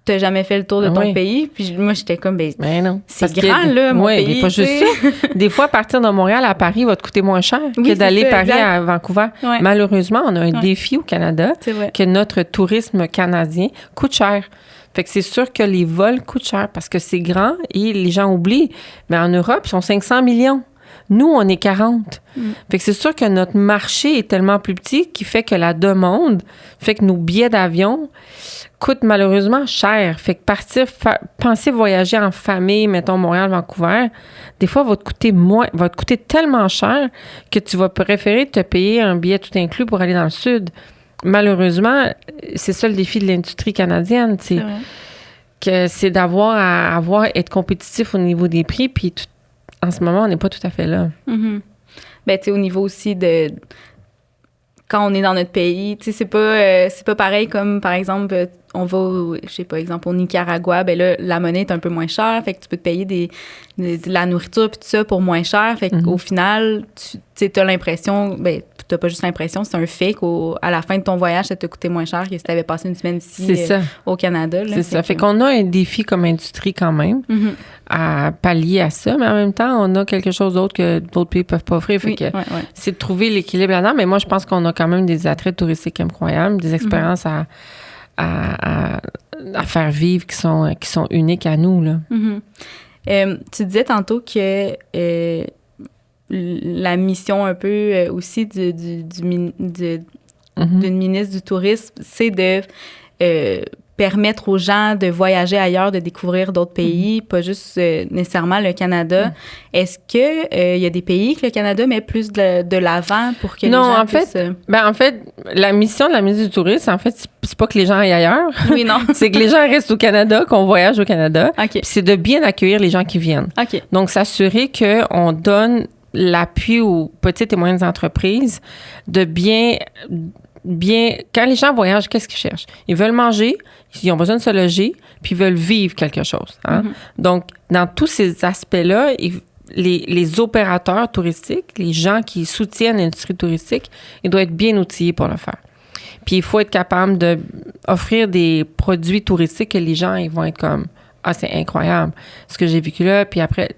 Speaker 1: T'as jamais fait le tour de ton pays? Puis moi, j'étais comme, ben non. C'est grand, là, mon pays.
Speaker 2: Oui, pas juste ça. Des fois, partir de Montréal à Paris va te coûter moins cher que d'aller Paris à Vancouver. Ouais. Malheureusement, on a un défi au Canada que notre tourisme canadien coûte cher. Fait que c'est sûr que les vols coûtent cher parce que c'est grand et les gens oublient. Mais en Europe, ils sont 500 millions. Nous, on est 40. Fait que c'est sûr que notre marché est tellement plus petit qui fait que la demande fait que nos billets d'avion coûtent malheureusement cher. Fait que penser voyager en famille, mettons Montréal, Vancouver, des fois va te coûter tellement cher que tu vas préférer te payer un billet tout inclus pour aller dans le sud. Malheureusement, c'est ça le défi de l'industrie canadienne, que c'est être compétitif au niveau des prix, puis en ce moment, on n'est pas tout à fait là.
Speaker 1: Mm-hmm. Ben, tu sais, au niveau aussi de... Quand on est dans notre pays, tu sais, c'est pas pareil comme, par exemple, on va, je sais pas, exemple, au Nicaragua, ben là, la monnaie est un peu moins chère, fait que tu peux te payer de la nourriture puis tout ça pour moins cher, fait qu'au final, tu as l'impression, ben, t'as pas juste l'impression, c'est un fait qu'à la fin de ton voyage, ça t'a coûté moins cher que si t'avais passé une semaine ici au Canada. Là,
Speaker 2: c'est ça. Fait qu'on a un défi comme industrie quand même à pallier à ça, mais en même temps, on a quelque chose d'autre que d'autres pays peuvent pas offrir. Fait que c'est de trouver l'équilibre là-dedans. Mais moi, je pense qu'on a quand même des attraits touristiques incroyables, des expériences à faire vivre qui sont uniques à nous, là.
Speaker 1: Tu disais tantôt que la mission un peu aussi d'une ministre du Tourisme, c'est de permettre aux gens de voyager ailleurs, de découvrir d'autres pays, pas juste nécessairement le Canada. Est-ce que y a des pays que le Canada met plus de l'avant pour que les gens puissent...
Speaker 2: En fait, la mission de la ministre du Tourisme, en fait, c'est pas que les gens aillent ailleurs.
Speaker 1: Oui, non.
Speaker 2: C'est que les gens restent au Canada, qu'on voyage au Canada.
Speaker 1: Okay.
Speaker 2: Puis c'est de bien accueillir les gens qui viennent.
Speaker 1: Okay.
Speaker 2: Donc, s'assurer qu'on donne l'appui aux petites et moyennes entreprises de bien... Quand les gens voyagent, qu'est-ce qu'ils cherchent? Ils veulent manger, ils ont besoin de se loger, puis ils veulent vivre quelque chose. Hein? Donc, dans tous ces aspects-là, les opérateurs touristiques, les gens qui soutiennent l'industrie touristique, ils doivent être bien outillés pour le faire. Puis, il faut être capable d'offrir des produits touristiques que les gens, ils vont être comme « Ah, c'est incroyable, ce que j'ai vécu là. » Puis après,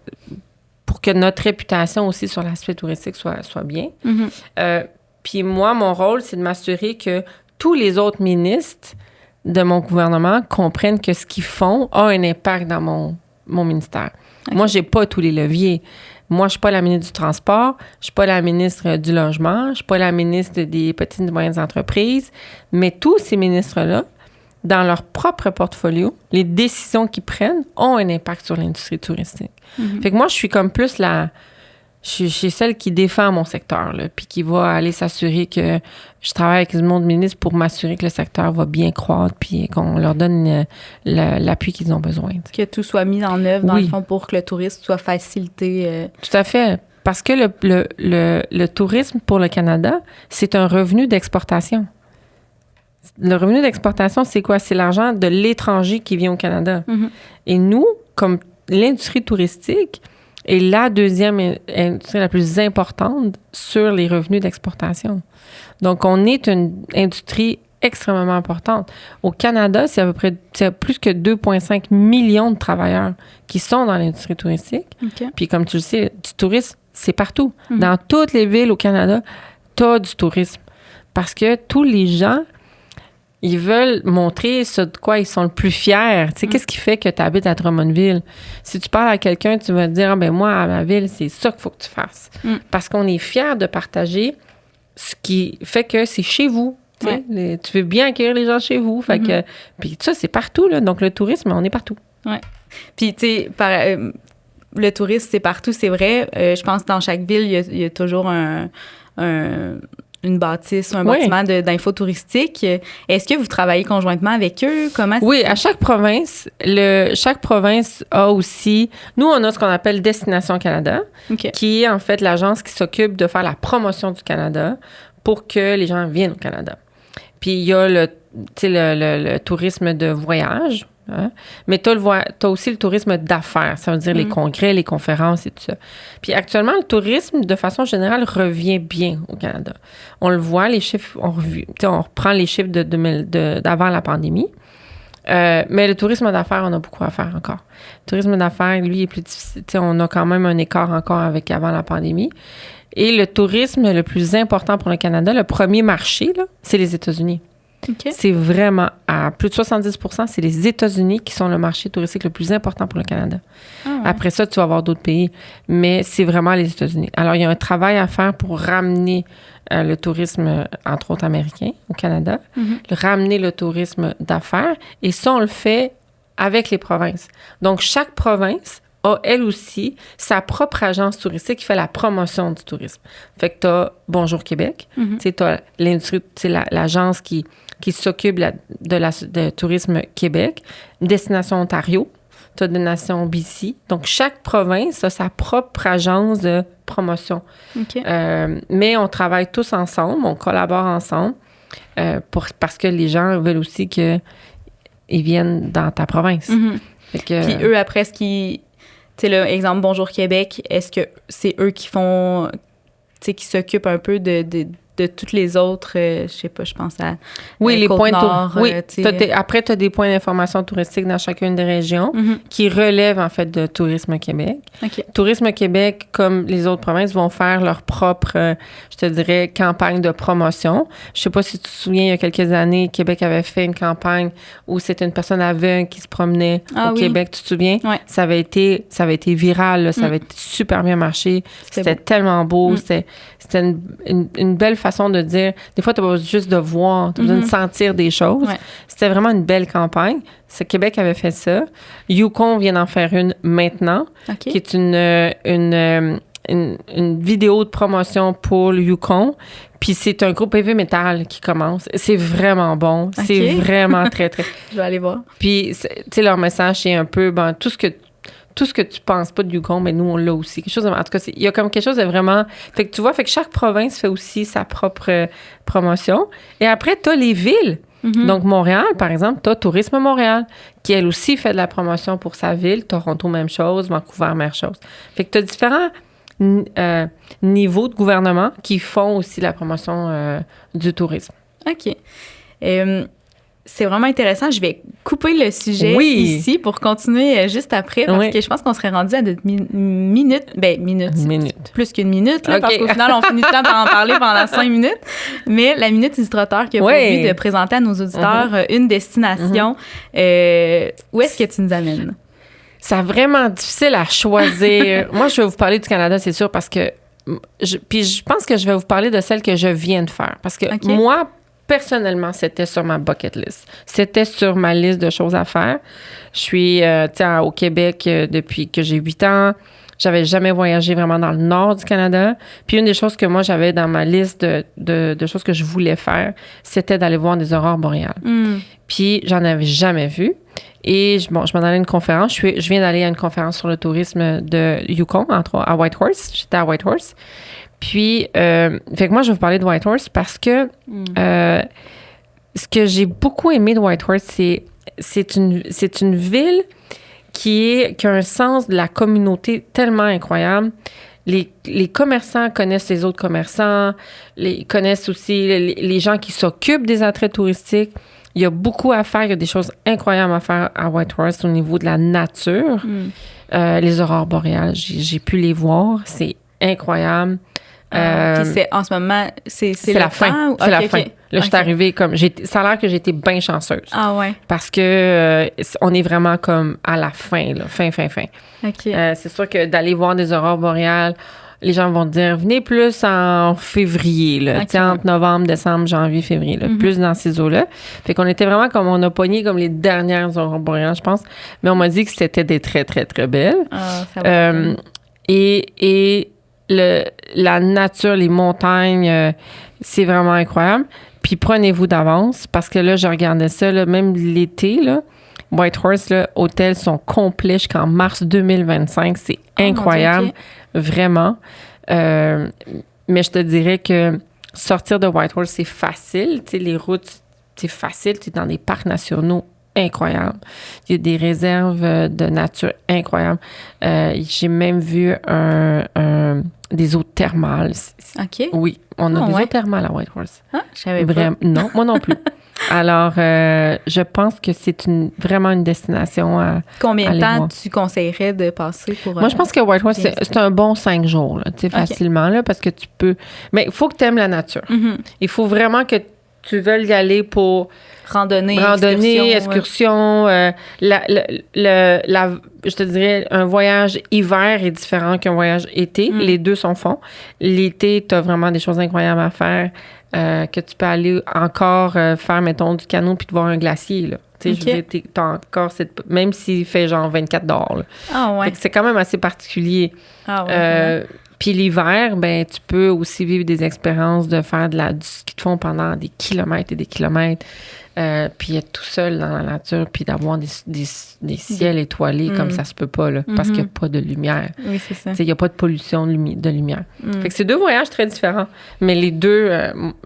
Speaker 2: pour que notre réputation aussi sur l'aspect touristique soit bien. Puis moi, mon rôle, c'est de m'assurer que tous les autres ministres de mon gouvernement comprennent que ce qu'ils font a un impact dans mon ministère. Okay. Moi, j'ai pas tous les leviers. Moi, je suis pas la ministre du Transport, je suis pas la ministre du Logement, je suis pas la ministre des petites et moyennes entreprises, mais tous ces ministres-là, dans leur propre portfolio, les décisions qu'ils prennent ont un impact sur l'industrie touristique. Fait que moi, je suis comme plus je suis celle qui défend mon secteur, là, puis qui va aller s'assurer que je travaille avec le monde ministre pour m'assurer que le secteur va bien croître, puis qu'on leur donne l'appui qu'ils ont besoin.
Speaker 1: Que tout soit mis en œuvre, dans le fond, pour que le tourisme soit facilité.
Speaker 2: Tout à fait. Parce que le tourisme pour le Canada, c'est un revenu d'exportation. Le revenu d'exportation, c'est quoi? C'est l'argent de l'étranger qui vient au Canada. Et nous, comme l'industrie touristique, est la deuxième industrie la plus importante sur les revenus d'exportation. Donc, on est une industrie extrêmement importante. Au Canada, c'est plus que 2,5 millions de travailleurs qui sont dans l'industrie touristique. Okay. Puis, comme tu le sais, du tourisme, c'est partout. Dans toutes les villes au Canada, tu as du tourisme. Parce que tous les gens, ils veulent montrer ce de quoi ils sont le plus fiers. Tu sais, qu'est-ce qui fait que tu habites à Drummondville? Si tu parles à quelqu'un, tu vas te dire, moi, à ma ville, c'est ça qu'il faut que tu fasses. Parce qu'on est fiers de partager ce qui fait que c'est chez vous. Tu sais, tu veux bien accueillir les gens chez vous. Fait que, puis ça, c'est partout, là. Donc, le tourisme, on est partout.
Speaker 1: Ouais. Puis, tu sais, le tourisme, c'est partout, c'est vrai. Je pense que dans chaque ville, il y a toujours un une bâtisse ou un bâtiment d'info touristique. Est-ce que vous travaillez conjointement avec eux? Comment
Speaker 2: Oui, à chaque province a aussi... Nous, on a ce qu'on appelle Destination Canada, qui est en fait l'agence qui s'occupe de faire la promotion du Canada pour que les gens viennent au Canada. Puis il y a le tourisme de voyage, hein? Mais t'as aussi le tourisme d'affaires, ça veut dire les congrès, les conférences et tout ça. Puis actuellement, le tourisme, de façon générale, revient bien au Canada. On le voit, les chiffres, on reprend les chiffres d'avant la pandémie. Mais le tourisme d'affaires, on a beaucoup à faire encore. Le tourisme d'affaires, lui, est plus difficile. On a quand même un écart encore avec avant la pandémie. Et le tourisme le plus important pour le Canada, le premier marché, là, c'est les États-Unis.
Speaker 1: Okay.
Speaker 2: C'est vraiment, à plus de 70%, c'est les États-Unis qui sont le marché touristique le plus important pour le Canada. Ah ouais. Après ça, tu vas avoir d'autres pays, mais c'est vraiment les États-Unis. Alors, il y a un travail à faire pour ramener le tourisme, entre autres américain, au Canada, ramener le tourisme d'affaires, et ça, on le fait avec les provinces. Donc, chaque province a, elle aussi, sa propre agence touristique qui fait la promotion du tourisme. Fait que tu as Bonjour Québec, tu as l'industrie, l'agence qui s'occupe de tourisme Québec, Destination Ontario, tu as Destination BC. Donc, chaque province a sa propre agence de promotion. Okay. Mais on travaille tous ensemble, on collabore ensemble parce que les gens veulent aussi qu'ils viennent dans ta province.
Speaker 1: Fait que, puis eux, après, tu sais, exemple Bonjour Québec, est-ce que c'est eux qui font, tu sais, qui s'occupent un peu de toutes les autres, je sais pas, je pense à
Speaker 2: les points
Speaker 1: Nord,
Speaker 2: oui, après, tu as des points d'information touristique dans chacune des régions qui relèvent, en fait, de Tourisme Québec. Okay. Tourisme Québec, comme les autres provinces, vont faire leur propre, je te dirais, campagne de promotion. Je sais pas si tu te souviens, il y a quelques années, Québec avait fait une campagne où c'était une personne aveugle qui se promenait au Québec, tu te souviens? Ouais. Ça avait été viral, là, ça avait super bien marché. C'était tellement beau. C'était une belle façon de dire, des fois, tu n'as pas juste de voir, tu as besoin de sentir des choses. Ouais. C'était vraiment une belle campagne. Québec avait fait ça. Yukon vient d'en faire une maintenant, qui est une vidéo de promotion pour le Yukon. Puis c'est un groupe heavy metal qui commence. C'est vraiment bon. C'est vraiment très, très...
Speaker 1: Je vais aller voir.
Speaker 2: Puis, tu sais, leur message, c'est un peu, tout ce que tu penses pas de Yukon, mais nous, on l'a aussi. Quelque chose en tout cas, il y a comme quelque chose de vraiment... Fait que tu vois, chaque province fait aussi sa propre promotion. Et après, tu as les villes. Donc, Montréal, par exemple, tu as Tourisme Montréal, qui, elle aussi, fait de la promotion pour sa ville. Toronto, même chose. Vancouver, même chose. Fait que tu as différents niveaux de gouvernement qui font aussi la promotion du tourisme.
Speaker 1: OK. C'est vraiment intéressant. Je vais couper le sujet ici pour continuer juste après parce que je pense qu'on serait rendu à notre minute. Plus qu'une minute, là, parce qu'au final, on finit le temps par en parler pendant 5 minutes. Mais la Minute Illustrateur qui a prévu de présenter à nos auditeurs une destination, où est-ce que tu nous amènes?
Speaker 2: C'est vraiment difficile à choisir. Moi, je vais vous parler du Canada, c'est sûr, parce que... Puis je pense que je vais vous parler de celle que je viens de faire. Parce que moi... Personnellement, c'était sur ma bucket list. C'était sur ma liste de choses à faire. Je suis au Québec depuis que j'ai 8 ans. J'avais jamais voyagé vraiment dans le nord du Canada. Puis une des choses que moi, j'avais dans ma liste de choses que je voulais faire, c'était d'aller voir des aurores boréales. Puis j'en avais jamais vu. Et je m'en allais à une conférence. Je viens d'aller à une conférence sur le tourisme de Yukon, à Whitehorse. J'étais à Whitehorse. Puis, fait que moi, je vais vous parler de Whitehorse parce que ce que j'ai beaucoup aimé de Whitehorse, c'est une ville qui a un sens de la communauté tellement incroyable. Les commerçants connaissent les autres commerçants, connaissent aussi les gens qui s'occupent des attraits touristiques. Il y a beaucoup à faire, il y a des choses incroyables à faire à Whitehorse au niveau de la nature. Les aurores boréales, j'ai pu les voir, c'est incroyable.
Speaker 1: Puis en ce moment, c'est la fin?
Speaker 2: C'est la fin. Là, je suis arrivée comme... Ça a l'air que j'ai été bien chanceuse.
Speaker 1: Ah ouais?
Speaker 2: Parce que on est vraiment comme à la fin, là. Fin.
Speaker 1: OK.
Speaker 2: C'est sûr que d'aller voir des aurores boréales, les gens vont te dire, venez plus en février, là. Okay. Entre novembre, décembre, janvier, février, là. Plus dans ces eaux-là. Fait qu'on était vraiment comme... On a pogné comme les dernières aurores boréales, je pense. Mais on m'a dit que c'était des très, très, très belles.
Speaker 1: Ah, ça va.
Speaker 2: Et la nature, les montagnes, c'est vraiment incroyable. Puis prenez-vous d'avance parce que là, je regardais ça, là, même l'été, là, Whitehorse, là, hôtels sont complets jusqu'en mars 2025. C'est incroyable,
Speaker 1: Dieu,
Speaker 2: vraiment. Mais je te dirais que sortir de Whitehorse, c'est facile. Tu sais, les routes, c'est facile. Tu es dans des parcs nationaux incroyables. Il y a des réserves de nature incroyables. J'ai même vu des eaux thermales.
Speaker 1: OK.
Speaker 2: Oui, on a des eaux thermales à Whitehorse.
Speaker 1: Ah, je savais pas.
Speaker 2: Non, moi non plus. Alors, je pense que c'est vraiment une destination à
Speaker 1: Combien de temps
Speaker 2: voir.
Speaker 1: tu conseillerais de passer pour...
Speaker 2: Moi, je pense que Whitehorse, c'est un bon 5 jours, là, tu sais, facilement, là, parce que tu peux... Mais il faut que tu aimes la nature.
Speaker 1: Mm-hmm.
Speaker 2: Il faut vraiment que tu veuilles y aller pour...
Speaker 1: Randonnée,
Speaker 2: excursion. Je te dirais, un voyage hiver est différent qu'un voyage été. Les deux sont fonds. L'été, tu as vraiment des choses incroyables à faire, que tu peux aller encore faire, mettons, du canot puis de voir un glacier, là. Tu sais, je veux dire, t'as encore même s'il fait genre 24 dehors, là.
Speaker 1: Ah ouais.
Speaker 2: Fait que c'est quand même assez particulier.
Speaker 1: Ah ouais.
Speaker 2: Puis l'hiver, ben tu peux aussi vivre des expériences de faire du ski de fond pendant des kilomètres et des kilomètres. Puis être tout seul dans la nature, puis d'avoir des ciels étoilés comme ça se peut pas, là, parce qu'il n'y a pas de lumière.
Speaker 1: Oui, c'est ça.
Speaker 2: Il n'y a pas de pollution de lumière. Fait que c'est deux voyages très différents, mais les deux,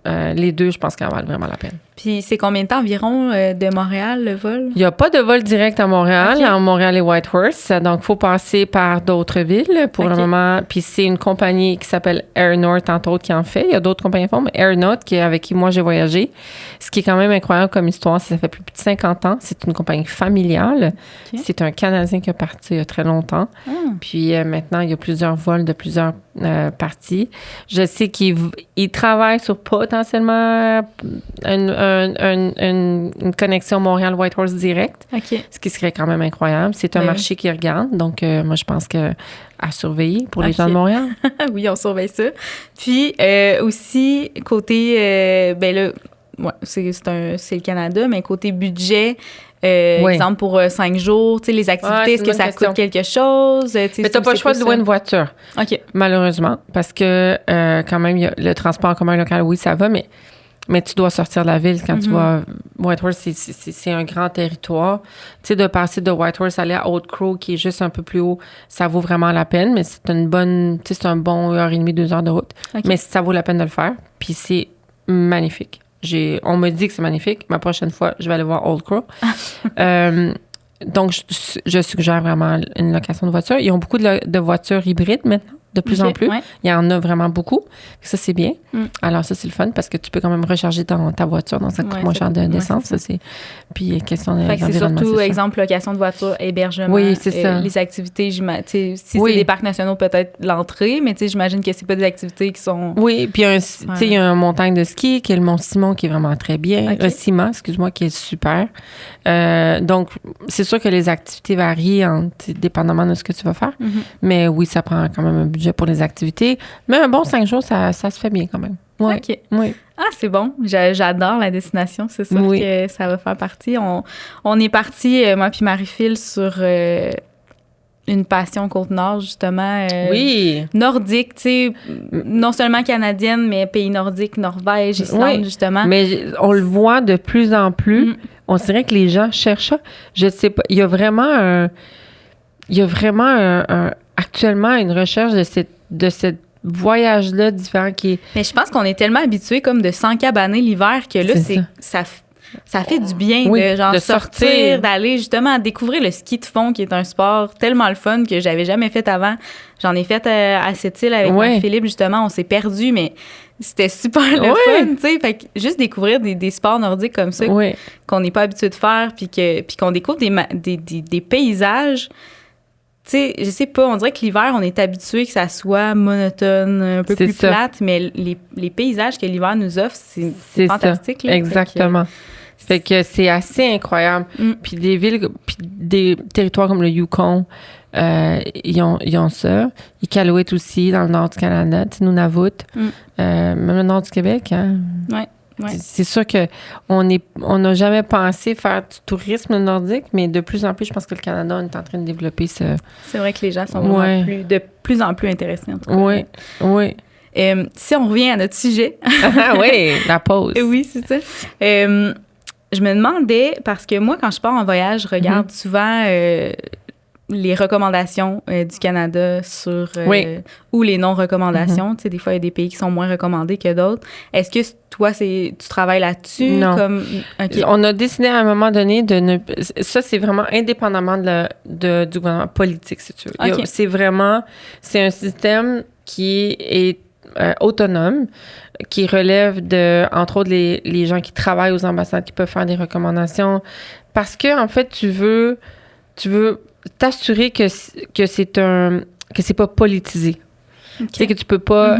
Speaker 2: je pense qu'elles valent vraiment la peine.
Speaker 1: Puis c'est combien de temps environ de Montréal, le vol?
Speaker 2: Il n'y a pas de vol direct à Montréal,
Speaker 1: Okay.
Speaker 2: à Montréal et Whitehorse. Donc, il faut passer par d'autres villes pour le moment. Puis c'est une compagnie qui s'appelle Airnorth, entre autres, qui en fait. Il y a d'autres compagnies qui font, mais Airnorth, avec qui moi j'ai voyagé. Ce qui est quand même incroyable comme histoire, ça fait plus de 50 ans. C'est une compagnie familiale. Okay. C'est un Canadien qui est parti il y a très longtemps. Puis maintenant, il y a plusieurs vols de plusieurs parties. Je sais qu'il travaille sur potentiellement une connexion Montréal-Whitehorse direct, ce qui serait quand même incroyable. C'est un marché qui regarde, donc moi, je pense que à surveiller pour les gens de Montréal.
Speaker 1: Oui, on surveille ça. Puis aussi, côté, ben là, ouais, c'est le Canada, mais côté budget, exemple pour 5 jours, tu sais, les activités, est-ce que ça coûte quelque chose?
Speaker 2: Mais tu n'as pas le choix de louer une voiture, malheureusement, parce que quand même, y a le transport en commun local, oui, ça va, mais tu dois sortir de la ville quand tu vas... Whitehorse, c'est un grand territoire. Tu sais, de passer de Whitehorse aller à Old Crow, qui est juste un peu plus haut, ça vaut vraiment la peine, mais c'est une bonne... Tu sais, c'est un bon 1h30, 2 heures de route. Mais ça vaut la peine de le faire. Puis c'est magnifique. On me dit que c'est magnifique. Ma prochaine fois, je vais aller voir Old Crow. Donc, je suggère vraiment une location de voiture. Ils ont beaucoup de voitures hybrides maintenant. De plus en plus. Ouais. Il y en a vraiment beaucoup. Ça, c'est bien. Alors, ça, c'est le fun parce que tu peux quand même recharger ta voiture, donc ça coûte moins cher d'essence. Ça, c'est... Puis, question de...
Speaker 1: C'est surtout, exemple, location de voiture, hébergement.
Speaker 2: Oui, c'est ça.
Speaker 1: Les activités, si c'est des parcs nationaux, peut-être l'entrée, mais j'imagine que c'est pas des activités qui sont...
Speaker 2: Oui, puis il y a un montagne de ski qui est le Mont Simon qui est vraiment très bien. Cima, excuse-moi, qui est super. Donc, c'est sûr que les activités varient dépendamment de ce que tu vas faire. Mais oui, ça prend quand même un budget pour les activités. Mais un bon 5 jours, ça se fait bien quand même. Ouais.
Speaker 1: OK.
Speaker 2: Oui.
Speaker 1: Ah, c'est bon. J'adore la destination. C'est sûr que ça va faire partie. On est parti, moi puis Marie-Phil, sur une passion Côte-Nord, justement. Nordique, tu sais. Non seulement canadienne, mais pays nordiques, Norvège, Islande, justement.
Speaker 2: Mais on le voit de plus en plus. On dirait que les gens cherchent ça. Je sais pas. Il y a vraiment actuellement une recherche de cette voyage-là différent qui est...
Speaker 1: Mais je pense qu'on est tellement habitués comme de s'encabaner l'hiver que là, ça fait du bien de sortir, d'aller justement découvrir le ski de fond qui est un sport tellement le fun que j'avais jamais fait avant. J'en ai fait à cette île avec Philippe, justement. On s'est perdu, mais c'était super le fun, tu sais. Fait que juste découvrir des sports nordiques comme ça qu'on n'est pas habitué de faire puis qu'on découvre des paysages. Tu sais, je sais pas, on dirait que l'hiver, on est habitué que ça soit monotone, un peu plus plate, mais les paysages que l'hiver nous offre, c'est fantastique.
Speaker 2: Ça. Là, exactement. Fait que c'est assez incroyable. Puis des villes, puis des territoires comme le Yukon, ils ont ça. Iqaluit aussi, dans le nord du Canada, Nunavut, même le nord du Québec. Hein?
Speaker 1: Oui. Ouais.
Speaker 2: C'est sûr qu'on n'a jamais pensé faire du tourisme nordique, mais de plus en plus, je pense que le Canada on est en train de développer ce...
Speaker 1: C'est vrai que les gens sont vraiment de plus en plus intéressés, en tout cas.
Speaker 2: Oui, oui.
Speaker 1: Si on revient à notre sujet...
Speaker 2: oui, la pause.
Speaker 1: Oui, c'est ça. Je me demandais, parce que moi, quand je pars en voyage, je regarde souvent les recommandations du Canada sur ou les non-recommandations. Tu sais, des fois, il y a des pays qui sont moins recommandés que d'autres. Est-ce que toi, tu travailles là-dessus?
Speaker 2: Non.
Speaker 1: Okay.
Speaker 2: On a décidé à un moment donné de ne... Ça, c'est vraiment indépendamment du gouvernement politique, si tu veux.
Speaker 1: Okay.
Speaker 2: C'est un système qui est autonome, qui relève de, entre autres, les gens qui travaillent aux ambassades qui peuvent faire des recommandations. Parce que, en fait, tu veux t'assurer que c'est pas politisé. Okay. Tu sais, que tu peux pas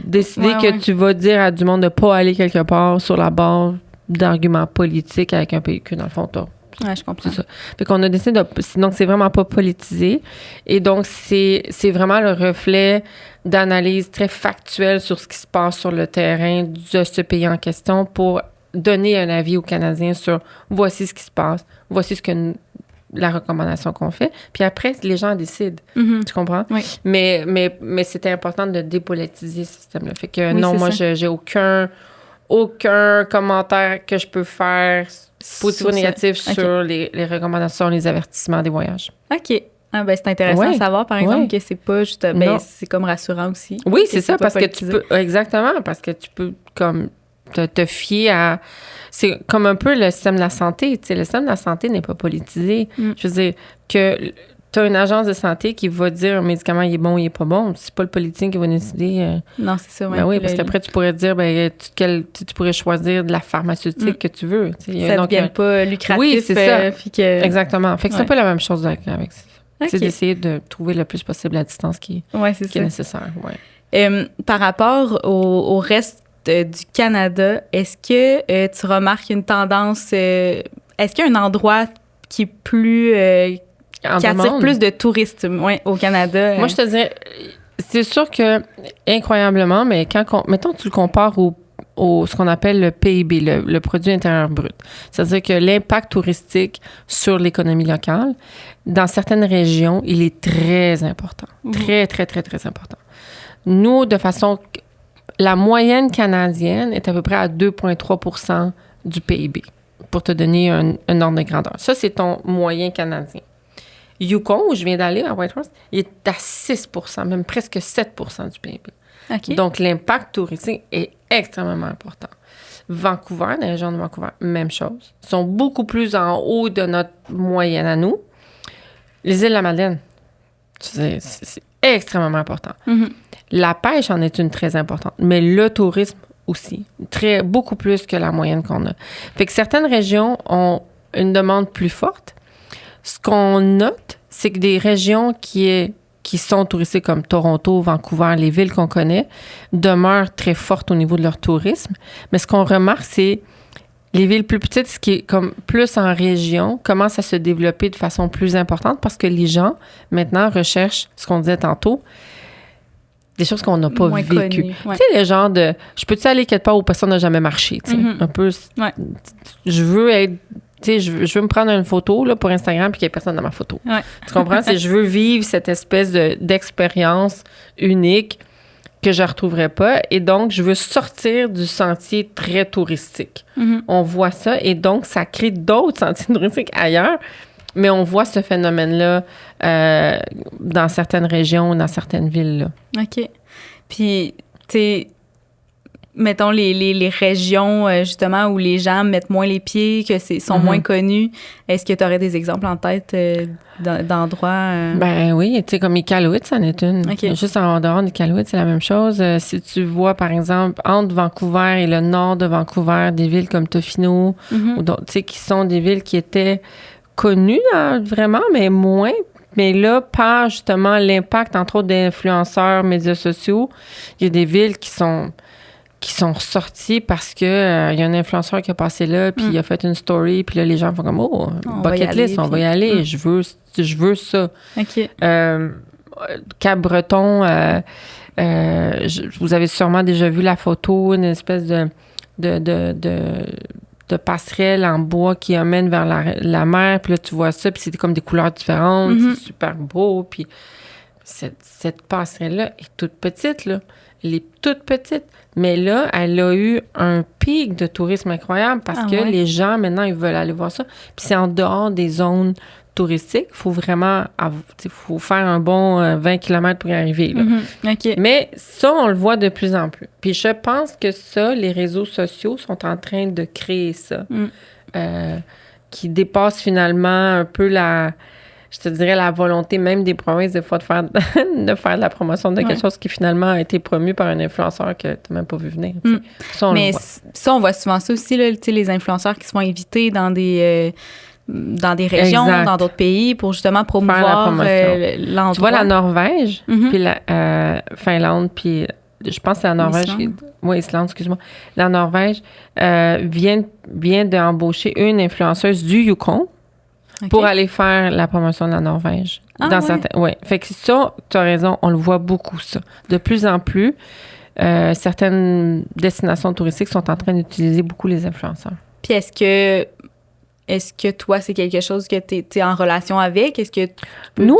Speaker 2: décider que tu vas dire à du monde de pas aller quelque part sur la base d'arguments politiques avec un pays que, dans le fond, t'as.
Speaker 1: Ouais, je comprends.
Speaker 2: C'est ça. Fait qu'on a décidé donc, c'est vraiment pas politisé. Et donc, c'est vraiment le reflet d'analyse très factuelle sur ce qui se passe sur le terrain de ce pays en question pour donner un avis aux Canadiens sur voici ce qui se passe, voici la recommandation qu'on fait. Puis après, les gens décident. Tu comprends?
Speaker 1: Oui.
Speaker 2: Mais c'était important de dépolitiser ce système-là. Fait que
Speaker 1: oui,
Speaker 2: non, moi, j'ai aucun commentaire que je peux faire positif ou négatif sur les recommandations, les avertissements des voyages.
Speaker 1: OK. Ah, ben, c'est intéressant de savoir, par exemple, que c'est pas juste... Ben, c'est comme rassurant aussi.
Speaker 2: Oui, c'est ça, parce politisé. Que tu peux... Exactement, parce que tu peux comme te fier à... C'est comme un peu le système de la santé. Tu sais, le système de la santé n'est pas politisé. Je veux dire, que tu as une agence de santé qui va dire un médicament, il est bon, il est pas bon. C'est pas le politicien qui va décider.
Speaker 1: Non, c'est ça, oui.
Speaker 2: Ben oui, parce qu'après, tu pourrais dire, tu pourrais choisir de la pharmaceutique que tu veux.
Speaker 1: Ça ne devient pas lucratif.
Speaker 2: Oui, c'est ça.
Speaker 1: Exactement.
Speaker 2: Fait que c'est un peu la même chose avec ça. Okay. C'est d'essayer de trouver le plus possible la distance qui est nécessaire. Ouais.
Speaker 1: Par rapport au reste du Canada, est-ce que tu remarques une tendance... est-ce qu'il y a un endroit qui est plus... qui attire plus de touristes au Canada?
Speaker 2: Moi, je te dirais... C'est sûr que, incroyablement, mais mettons, tu le compares au ce qu'on appelle le PIB, le produit intérieur brut. C'est-à-dire que l'impact touristique sur l'économie locale, dans certaines régions, il est très important. Très, très, très, très important. Nous, de façon... La moyenne canadienne est à peu près à 2,3 % du PIB, pour te donner un ordre de grandeur. Ça, c'est ton moyen canadien. Yukon, où je viens d'aller, à Whitehorse, il est à 6 %, même presque 7 % du PIB.
Speaker 1: Okay.
Speaker 2: Donc, l'impact touristique est extrêmement important. Vancouver, les régions de Vancouver, même chose. Ils sont beaucoup plus en haut de notre moyenne à nous. Les îles de la Madeleine, c'est extrêmement important. La pêche en est une très importante, mais le tourisme aussi, beaucoup plus que la moyenne qu'on a. Fait que certaines régions ont une demande plus forte. Ce qu'on note, c'est que des régions qui sont touristiques comme Toronto, Vancouver, les villes qu'on connaît, demeurent très fortes au niveau de leur tourisme. Mais ce qu'on remarque, c'est les villes plus petites, ce qui est comme plus en région, commencent à se développer de façon plus importante parce que les gens, maintenant, recherchent ce qu'on disait tantôt, des choses qu'on n'a pas vécues.
Speaker 1: Ouais.
Speaker 2: Tu sais, le genre de... Je peux-tu aller quelque part où personne n'a jamais marché? Tu sais, un peu... Je veux être... Tu sais, je veux me prendre une photo là, pour Instagram puis qu'il n'y ait personne dans ma photo.
Speaker 1: Ouais.
Speaker 2: Tu comprends? Je veux vivre cette espèce d'expérience unique que je ne retrouverai pas. Et donc, je veux sortir du sentier très touristique. On voit ça. Et donc, ça crée d'autres sentiers touristiques ailleurs. Mais on voit ce phénomène-là dans certaines régions, dans certaines villes. Là.
Speaker 1: OK. Puis, tu sais, mettons les régions, justement, où les gens mettent moins les pieds, que sont moins connus. Est-ce que tu aurais des exemples en tête d'endroits?
Speaker 2: Ben oui, tu sais, comme Iqaluit, ça en est une. Okay. Juste en dehors d'Iqaluit, c'est la même chose. Si tu vois, par exemple, entre Vancouver et le nord de Vancouver, des villes comme Tofino, ou tu sais, qui sont des villes qui étaient connues, vraiment, mais moins. Mais là, par justement l'impact, entre autres, d'influenceurs, médias sociaux, il y a des villes qui sont ressorties parce que il y a un influenceur qui a passé là, puis il a fait une story, puis là, les gens font comme « Oh, bucket list, on va y aller, je veux ça. »
Speaker 1: OK.
Speaker 2: Cap-Breton, vous avez sûrement déjà vu la photo, une espèce de de passerelles en bois qui amènent vers la mer. Puis là, tu vois ça, puis c'est comme des couleurs différentes. C'est super beau. Puis cette passerelle-là est toute petite, là. Elle est toute petite. Mais là, elle a eu un pic de tourisme incroyable parce que les gens, maintenant, ils veulent aller voir ça. Puis c'est en dehors des zones touristiques. Il faut vraiment faut faire un bon 20 km pour y arriver. Là.
Speaker 1: OK.
Speaker 2: Mais ça, on le voit de plus en plus. Puis je pense que ça, les réseaux sociaux sont en train de créer ça. Qui dépasse finalement un peu je te dirais la volonté même des provinces des fois de faire de la promotion de quelque chose qui finalement a été promu par un influenceur que tu n'as même pas vu venir. Ça,
Speaker 1: mais ça, on voit souvent ça aussi, là, les influenceurs qui se font inviter dans des régions, dans d'autres pays pour justement promouvoir l'endroit.
Speaker 2: Tu vois, la Norvège, puis la Finlande, puis je pense que c'est la Norvège. Oui, Islande, excuse-moi. La Norvège vient d'embaucher une influenceuse du Yukon. Pour aller faire la promotion de la Norvège. Fait que ça, tu as raison, on le voit beaucoup, ça. De plus en plus, certaines destinations touristiques sont en train d'utiliser beaucoup les influenceurs.
Speaker 1: Puis est-ce que toi, c'est quelque chose que tu es en relation avec? Est-ce que
Speaker 2: nous,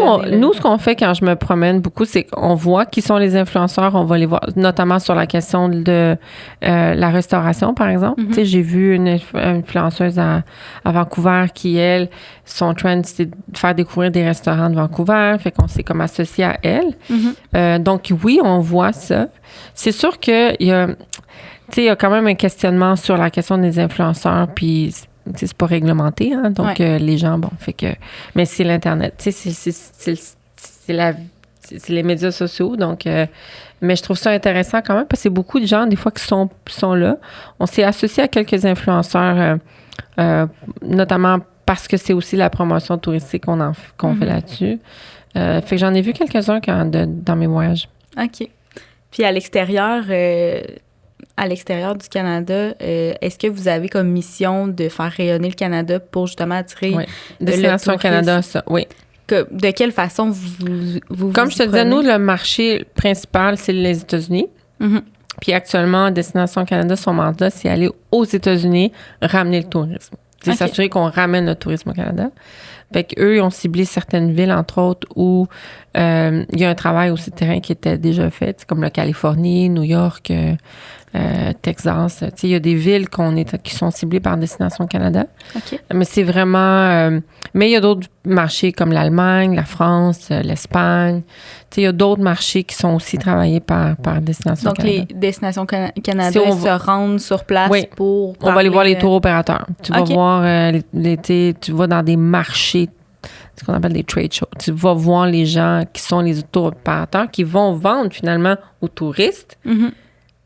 Speaker 2: ce qu'on fait quand je me promène beaucoup, c'est qu'on voit qui sont les influenceurs. On va les voir, notamment sur la question de la restauration, par exemple. Tu sais, j'ai vu une influenceuse à Vancouver qui, elle, son trend, c'est de faire découvrir des restaurants de Vancouver. Fait qu'on s'est comme associé à elle. Donc, oui, on voit ça. C'est sûr qu'il y a, tu sais, il y a quand même un questionnement sur la question des influenceurs, puis c'est pas réglementé, hein, donc les gens, fait que... Mais c'est l'Internet, tu sais, c'est les médias sociaux, donc... mais je trouve ça intéressant quand même, parce que c'est beaucoup de gens, des fois, qui sont là. On s'est associé à quelques influenceurs, notamment parce que c'est aussi la promotion touristique qu'on fait là-dessus. Fait que j'en ai vu quelques-uns dans mes voyages.
Speaker 1: OK. Puis à l'extérieur du Canada, est-ce que vous avez comme mission de faire rayonner le Canada pour justement attirer
Speaker 2: Destination Canada, ça, oui.
Speaker 1: De quelle façon vous
Speaker 2: Comme je te disais, nous, le marché principal, c'est les États-Unis. Puis actuellement, Destination Canada, son mandat, c'est aller aux États-Unis ramener le tourisme. C'est s'assurer qu'on ramène le tourisme au Canada. Fait qu'eux, ils ont ciblé certaines villes, entre autres, où il y a un travail aussi de terrain qui était déjà fait, comme la Californie, New York, Texas. Tu sais, il y a des villes qui sont ciblées par Destination Canada.
Speaker 1: Okay.
Speaker 2: Mais c'est vraiment... mais il y a d'autres marchés comme l'Allemagne, la France, l'Espagne. Tu sais, il y a d'autres marchés qui sont aussi travaillés par Destination Canada.
Speaker 1: Donc, les Destinations Canada se rendent sur place pour parler,
Speaker 2: on va aller voir les tours opérateurs. Tu vas voir l'été, tu vas dans des marchés, ce qu'on appelle des trade shows. Tu vas voir les gens qui sont les tours opérateurs qui vont vendre finalement aux touristes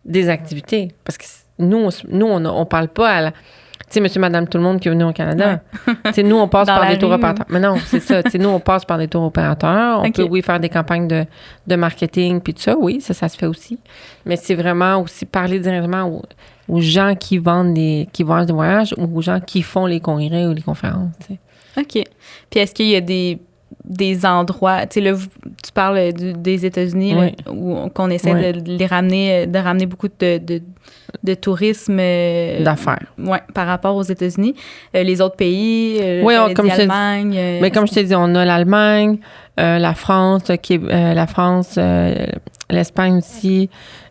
Speaker 2: des activités. Parce que nous on parle pas à la... Tu sais, monsieur, madame, tout le monde qui est venu au Canada. Tu sais, nous, on passe par des tours opérateurs. Mais non, c'est ça. Tu sais, nous, on passe par des tours opérateurs. On peut, oui, faire des campagnes de marketing puis tout ça. Oui, ça se fait aussi. Mais c'est vraiment aussi parler directement aux gens qui vendent des voyages ou aux gens qui font les congrès ou les conférences, tu sais.
Speaker 1: OK. Puis est-ce qu'il y a des endroits, tu sais, là, tu parles des États-Unis, là, où qu'on essaie de les ramener, de ramener beaucoup de tourisme
Speaker 2: d'affaires.
Speaker 1: Oui, par rapport aux États-Unis. Les autres pays,
Speaker 2: comme
Speaker 1: l'Allemagne.
Speaker 2: Mais comme je t'ai dit, on a l'Allemagne, la France, l'Espagne aussi,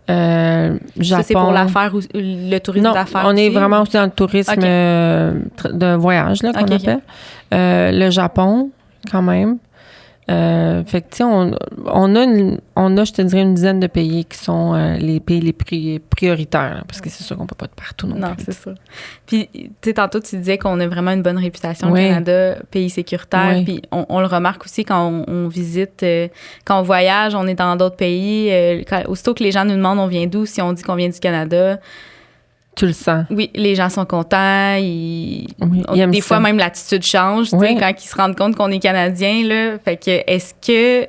Speaker 2: Japon.
Speaker 1: Ça, c'est pour l'affaire ou le tourisme d'affaires.
Speaker 2: On est vraiment aussi dans le tourisme de voyage, là, qu'on appelle. Le Japon, quand même. Fait que, tu sais, on a, je te dirais, une dizaine de pays qui sont les pays les prioritaires, là, parce que c'est sûr qu'on peut pas être partout non plus.
Speaker 1: Non, c'est ça. Puis, tu sais, tantôt, tu disais qu'on a vraiment une bonne réputation au Canada, pays sécuritaire. Puis, on le remarque aussi quand on visite, quand on voyage, on est dans d'autres pays. Aussitôt que les gens nous demandent on vient d'où, si on dit qu'on vient du Canada...
Speaker 2: Tu le sens.
Speaker 1: Oui, les gens sont contents. Des fois, même l'attitude change, tu sais, quand ils se rendent compte qu'on est Canadien, là. Fait que, est-ce que, tu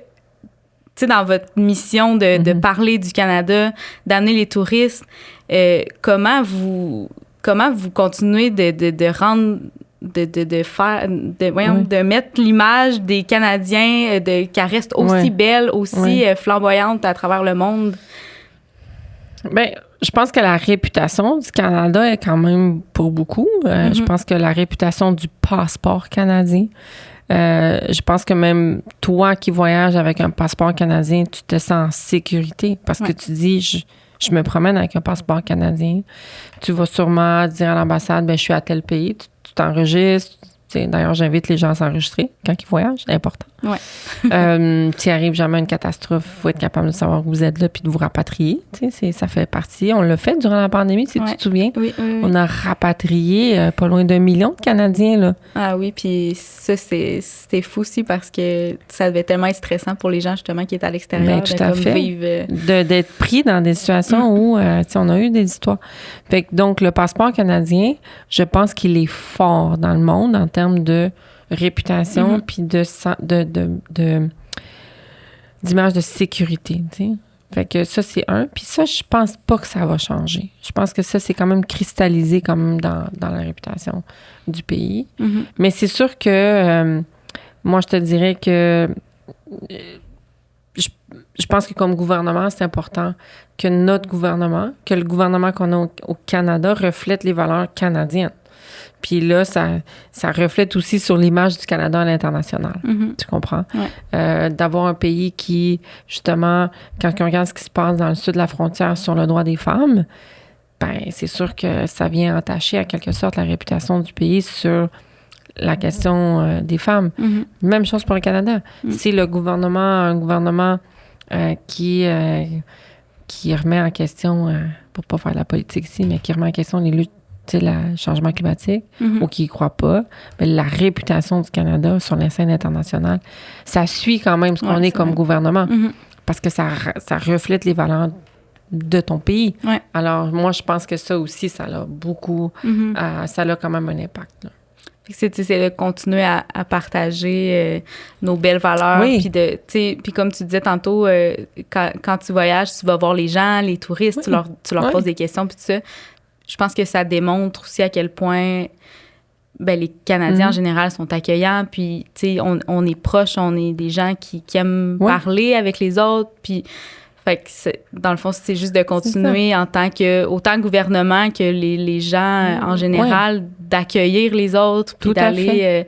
Speaker 1: sais, dans votre mission de parler du Canada, d'amener les touristes, comment vous continuez de rendre... de mettre l'image des Canadiens, qu'elle reste aussi belle, aussi flamboyante à travers le monde?
Speaker 2: Bien, Je pense que la réputation du Canada est quand même pour beaucoup. Je pense que la réputation du passeport canadien, je pense que même toi qui voyages avec un passeport canadien, tu te sens en sécurité parce que tu dis, je me promène avec un passeport canadien. Tu vas sûrement dire à l'ambassade, je suis à tel pays, tu t'enregistres. D'ailleurs, j'invite les gens à s'enregistrer quand ils voyagent, c'est important.
Speaker 1: Ouais.
Speaker 2: S'il arrive jamais une catastrophe, il faut être capable de savoir où vous êtes là puis de vous rapatrier. Ça fait partie. On l'a fait durant la pandémie, si tu te souviens.
Speaker 1: Oui.
Speaker 2: On a rapatrié pas loin d'1 million de Canadiens. Là.
Speaker 1: Ah oui, puis ça, c'était fou aussi parce que ça devait tellement être stressant pour les gens, justement, qui étaient à l'extérieur.
Speaker 2: Tout à fait. D'être pris dans des situations où on a eu des histoires. Fait que, donc, le passeport canadien, je pense qu'il est fort dans le monde en termes de réputation puis d'image de sécurité, tu sais. Fait que ça, c'est un. Puis ça, je pense pas que ça va changer. Je pense que ça, c'est quand même cristallisé comme dans la réputation du pays. Mais c'est sûr que moi, je te dirais que je pense que comme gouvernement, c'est important que que le gouvernement qu'on a au Canada reflète les valeurs canadiennes. Puis là, ça reflète aussi sur l'image du Canada à l'international. Tu comprends?
Speaker 1: Ouais.
Speaker 2: D'avoir un pays qui, justement, quand on regarde ce qui se passe dans le sud de la frontière sur le droit des femmes, c'est sûr que ça vient entacher, à quelque sorte, la réputation du pays sur la question des femmes. Même chose pour le Canada. C'est un gouvernement qui remet en question, pour pas faire de la politique ici, mais qui remet en question les luttes, le changement climatique, ou qui n'y croient pas, mais la réputation du Canada sur la scène internationale, ça suit quand même ce qu'on est comme gouvernement, parce que ça reflète les valeurs de ton pays.
Speaker 1: Ouais.
Speaker 2: Alors, moi, je pense que ça aussi, ça a beaucoup, ça a quand même un impact, là.
Speaker 1: C'est de continuer à partager nos belles valeurs. Puis comme tu disais tantôt, quand tu voyages, tu vas voir les gens, les touristes, tu leur poses des questions, puis tout ça. Je pense que ça démontre aussi à quel point les Canadiens en général sont accueillants. Puis, on est proches, on est des gens qui aiment parler avec les autres. Puis, fait que dans le fond, c'est juste de continuer en tant que, autant gouvernement que les gens en général, d'accueillir les autres, puis d'aller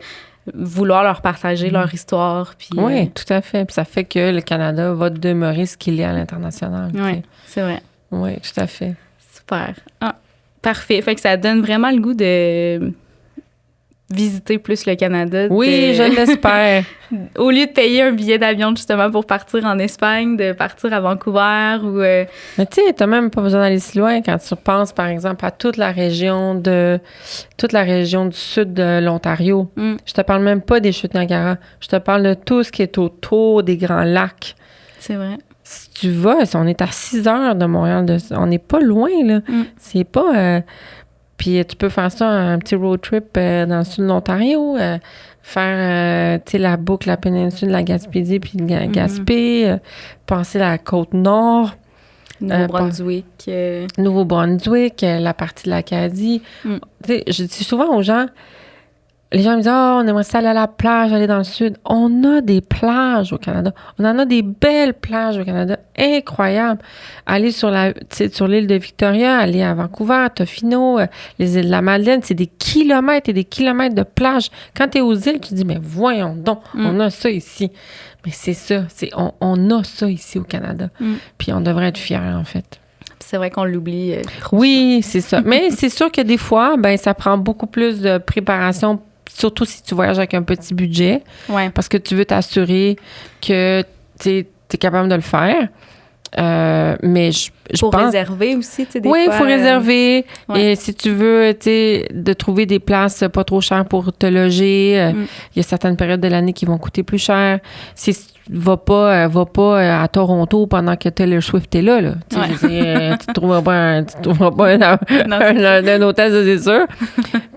Speaker 1: vouloir leur partager leur histoire.
Speaker 2: Oui, tout à fait. Puis ça fait que le Canada va demeurer ce qu'il est à l'international.
Speaker 1: Oui, c'est vrai.
Speaker 2: Oui, tout à fait.
Speaker 1: Super. Ah, parfait. Fait que ça donne vraiment le goût de visiter plus le Canada.
Speaker 2: Oui, je l'espère.
Speaker 1: Au lieu de payer un billet d'avion justement pour partir en Espagne, de partir à Vancouver ou...
Speaker 2: Mais tu sais, t'as même pas besoin d'aller si loin quand tu penses, par exemple, à toute la région du sud de l'Ontario. Je te parle même pas des chutes Niagara. Je te parle de tout ce qui est autour des grands lacs.
Speaker 1: C'est vrai.
Speaker 2: Si tu vas, on est à 6 heures de Montréal. On n'est pas loin, là. C'est pas... Puis tu peux faire ça, un petit road trip dans le sud de l'Ontario, faire la boucle, la péninsule de la Gaspésie puis de Gaspé, passer la côte nord.
Speaker 1: Nouveau-Brunswick.
Speaker 2: Nouveau-Brunswick, la partie de l'Acadie. Je dis souvent aux gens, les gens me disent « on aimerait ça aller à la plage, aller dans le sud. » On a des plages au Canada. On en a des belles plages au Canada. Incroyable. Aller sur l'île de Victoria, aller à Vancouver, Tofino, les îles de la Madeleine, c'est des kilomètres et des kilomètres de plages. Quand tu es aux îles, tu te dis « mais voyons donc, on a ça ici. » Mais c'est ça. On a ça ici au Canada. Puis on devrait être fiers, en fait.
Speaker 1: C'est vrai qu'on l'oublie.
Speaker 2: Oui, c'est ça. Mais c'est sûr que des fois, ça prend beaucoup plus de préparation, surtout si tu voyages avec un petit budget, parce que tu veux t'assurer que tu es capable de le faire. Mais je
Speaker 1: pour
Speaker 2: pense...
Speaker 1: réserver aussi, tu sais, des fois.
Speaker 2: Oui, il faut réserver. Et si tu veux, tu sais, de trouver des places pas trop chères pour te loger, il y a certaines périodes de l'année qui vont coûter plus cher. Va pas à Toronto pendant que Taylor Swift est là. Tu sais, je veux dire, tu trouveras pas un hôtel, ça, c'est sûr.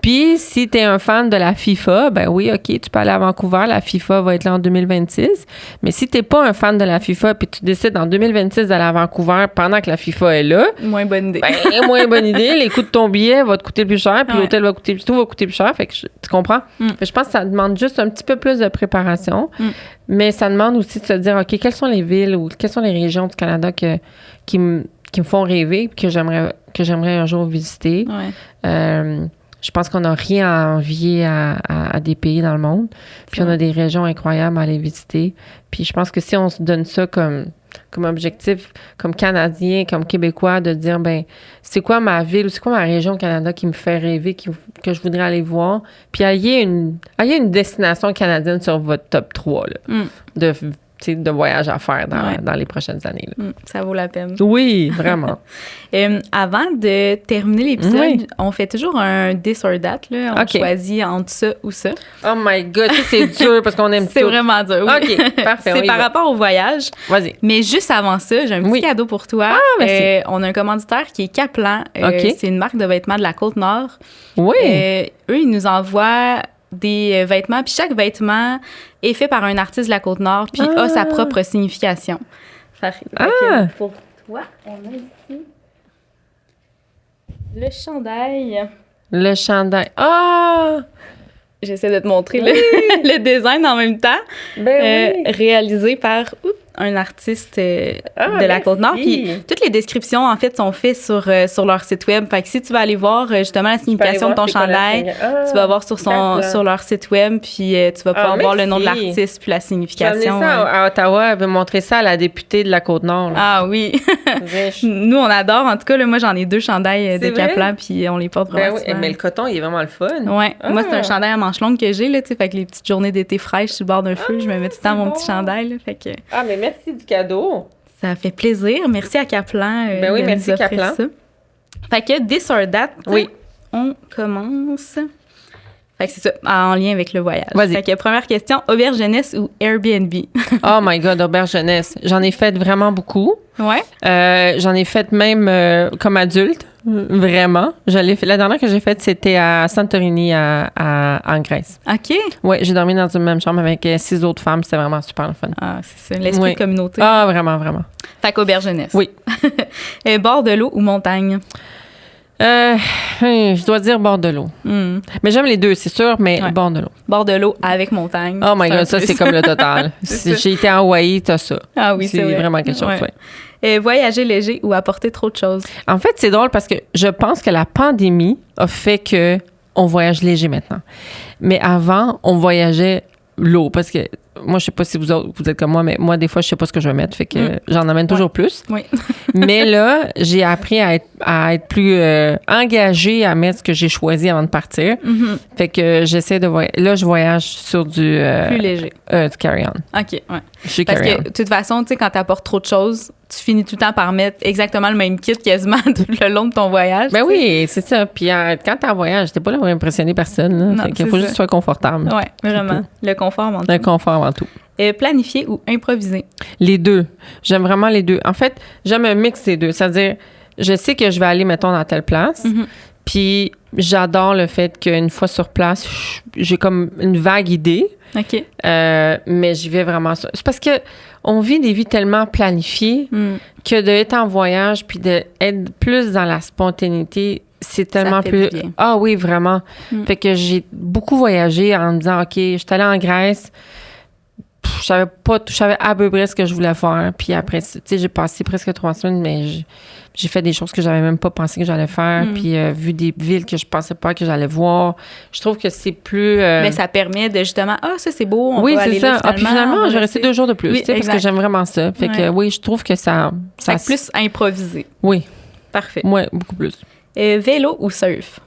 Speaker 2: Puis, si tu es un fan de la FIFA, oui, OK, tu peux aller à Vancouver. La FIFA va être là en 2026. Mais si tu n'es pas un fan de la FIFA puis tu décides en 2026 d'aller à Vancouver pendant que la FIFA est là...
Speaker 1: Moins bonne idée.
Speaker 2: Moins bonne idée. Les coûts de ton billet vont te coûter plus cher, puis l'hôtel va coûter plus cher. Fait que tu comprends? Fait que je pense que ça demande juste un petit peu plus de préparation. Mais ça demande aussi de se dire, OK, quelles sont les villes ou quelles sont les régions du Canada qui qui me font rêver, puis que j'aimerais un jour visiter.
Speaker 1: Ouais.
Speaker 2: Je pense qu'on n'a rien à envier à des pays dans le monde. Puis on a des régions incroyables à aller visiter. Puis je pense que si on se donne ça comme objectif, comme Canadien, comme Québécois, de dire, ben c'est quoi ma ville ou c'est quoi ma région au Canada qui me fait rêver, que je voudrais aller voir. Puis ayez une destination canadienne sur votre top 3 là, de voyage à faire dans les prochaines années. Là.
Speaker 1: Ça vaut la peine.
Speaker 2: Oui, vraiment.
Speaker 1: Avant de terminer l'épisode, on fait toujours un this or that. Là. On choisit entre ça ou ça.
Speaker 2: Oh my God, c'est dur parce qu'on aime tout.
Speaker 1: C'est vraiment dur, oui.
Speaker 2: OK, parfait.
Speaker 1: C'est par rapport au voyage.
Speaker 2: Vas-y.
Speaker 1: Mais juste avant ça, j'ai un petit cadeau pour toi.
Speaker 2: Ah, merci.
Speaker 1: On a un commanditaire qui est Kaplan. C'est une marque de vêtements de la Côte-Nord.
Speaker 2: Oui.
Speaker 1: Eux, ils nous envoient des vêtements, puis chaque vêtement est fait par un artiste de la Côte-Nord, puis a sa propre signification. Pour toi, on a ici le chandail.
Speaker 2: Le chandail. Ah!
Speaker 1: J'essaie de te montrer le design en même temps. Réalisé par un artiste de la Côte-Nord. Puis toutes les descriptions, en fait, sont faites sur leur site web. Fait que si tu vas aller voir justement la signification de ton chandail, tu vas voir sur leur site web, puis tu vas pouvoir voir le nom de l'artiste puis la signification.
Speaker 2: J'ai amené ça à Ottawa, elle veut montrer ça à la députée de la Côte-Nord. Là.
Speaker 1: Ah oui! Nous, on adore. En tout cas, là, moi, j'en ai 2 chandails de Kaplan, puis on les porte vraiment souvent.
Speaker 2: Mais le coton, il est vraiment le fun.
Speaker 1: Ouais. Moi, c'est un chandail à manches longues que j'ai, là, tu sais, fait que les petites journées d'été fraîches sur le bord d'un feu, je me mets tout le temps mon petit chandail, là, fait que...
Speaker 2: Ah, mais merci du cadeau.
Speaker 1: Ça fait plaisir. Merci à Kaplan de
Speaker 2: merci
Speaker 1: nous offrir
Speaker 2: Kaplan.
Speaker 1: ça. Fait que this or that,
Speaker 2: oui.
Speaker 1: On commence. Fait que c'est ça, en lien avec le voyage.
Speaker 2: Vas-y.
Speaker 1: Fait que première question, auberge jeunesse ou Airbnb?
Speaker 2: Oh my God, auberge jeunesse. J'en ai fait vraiment beaucoup.
Speaker 1: Ouais.
Speaker 2: J'en ai fait même comme adulte, vraiment. La dernière que j'ai faite, c'était à Santorini, en Grèce.
Speaker 1: OK.
Speaker 2: Oui, j'ai dormi dans une même chambre avec 6 autres femmes. C'était vraiment super le fun.
Speaker 1: Ah, c'est ça, l'esprit de communauté.
Speaker 2: Ah, vraiment, vraiment.
Speaker 1: Fait qu'auberge jeunesse.
Speaker 2: Oui.
Speaker 1: Bord de l'eau ou montagne?
Speaker 2: Je dois dire bord de l'eau. Mais j'aime les deux, c'est sûr, mais bord de l'eau.
Speaker 1: Bord de l'eau avec montagne.
Speaker 2: Oh my God, ça, c'est comme le total. Si j'ai été en Hawaï, t'as ça.
Speaker 1: Ah oui, c'est
Speaker 2: vraiment quelque chose, oui.
Speaker 1: Voyager léger ou apporter trop de choses?
Speaker 2: En fait, c'est drôle parce que je pense que la pandémie a fait que on voyage léger maintenant. Mais avant, on voyageait lourd parce que moi, je sais pas si vous êtes comme moi, mais moi, des fois, je sais pas ce que je vais mettre. Fait que j'en amène toujours plus.
Speaker 1: Oui.
Speaker 2: Mais là, j'ai appris à être plus engagée à mettre ce que j'ai choisi avant de partir. Fait que j'essaie de voyager. Là, je voyage sur du...
Speaker 1: plus léger.
Speaker 2: Du carry-on.
Speaker 1: OK, ouais.
Speaker 2: Je suis
Speaker 1: parce
Speaker 2: carry-on.
Speaker 1: que, de toute façon, tu sais, quand t'apportes trop de choses, tu finis tout le temps par mettre exactement le même kit quasiment tout le long de ton voyage.
Speaker 2: Ben oui, c'est ça. Puis quand t'es en voyage, t'es pas là pour impressionner personne. Là.
Speaker 1: Non,
Speaker 2: fait qu'il faut juste que tu sois confortable.
Speaker 1: Oui, vraiment. Le confort avant tout.
Speaker 2: Le confort avant tout.
Speaker 1: Planifier ou improviser?
Speaker 2: Les deux. J'aime vraiment les deux. En fait, j'aime un mix des deux. C'est-à-dire, je sais que je vais aller, mettons, dans telle place. Puis j'adore le fait qu'une fois sur place, j'ai comme une vague idée.
Speaker 1: OK.
Speaker 2: Mais j'y vais vraiment ça. C'est parce que on vit des vies tellement planifiées que d'être en voyage puis d'être plus dans la spontanéité, c'est tellement plus...
Speaker 1: bien.
Speaker 2: Ah oui, vraiment. Fait que j'ai beaucoup voyagé en me disant, OK, je suis allée en Grèce, je savais à peu près ce que je voulais faire. Puis après, tu sais, j'ai passé presque 3 semaines, mais j'ai fait des choses que j'avais même pas pensé que j'allais faire. Puis vu des villes que je pensais pas que j'allais voir. Je trouve que c'est plus...
Speaker 1: Mais ça permet de justement, ça c'est beau, on
Speaker 2: oui,
Speaker 1: peut
Speaker 2: c'est
Speaker 1: aller
Speaker 2: ça.
Speaker 1: là,
Speaker 2: Puis finalement, je vais rester 2 jours de plus,
Speaker 1: oui,
Speaker 2: tu sais, parce que j'aime vraiment ça. Fait que oui, je trouve que ça
Speaker 1: fait que plus improvisé.
Speaker 2: Oui.
Speaker 1: Parfait.
Speaker 2: Oui, beaucoup plus.
Speaker 1: Vélo ou surf?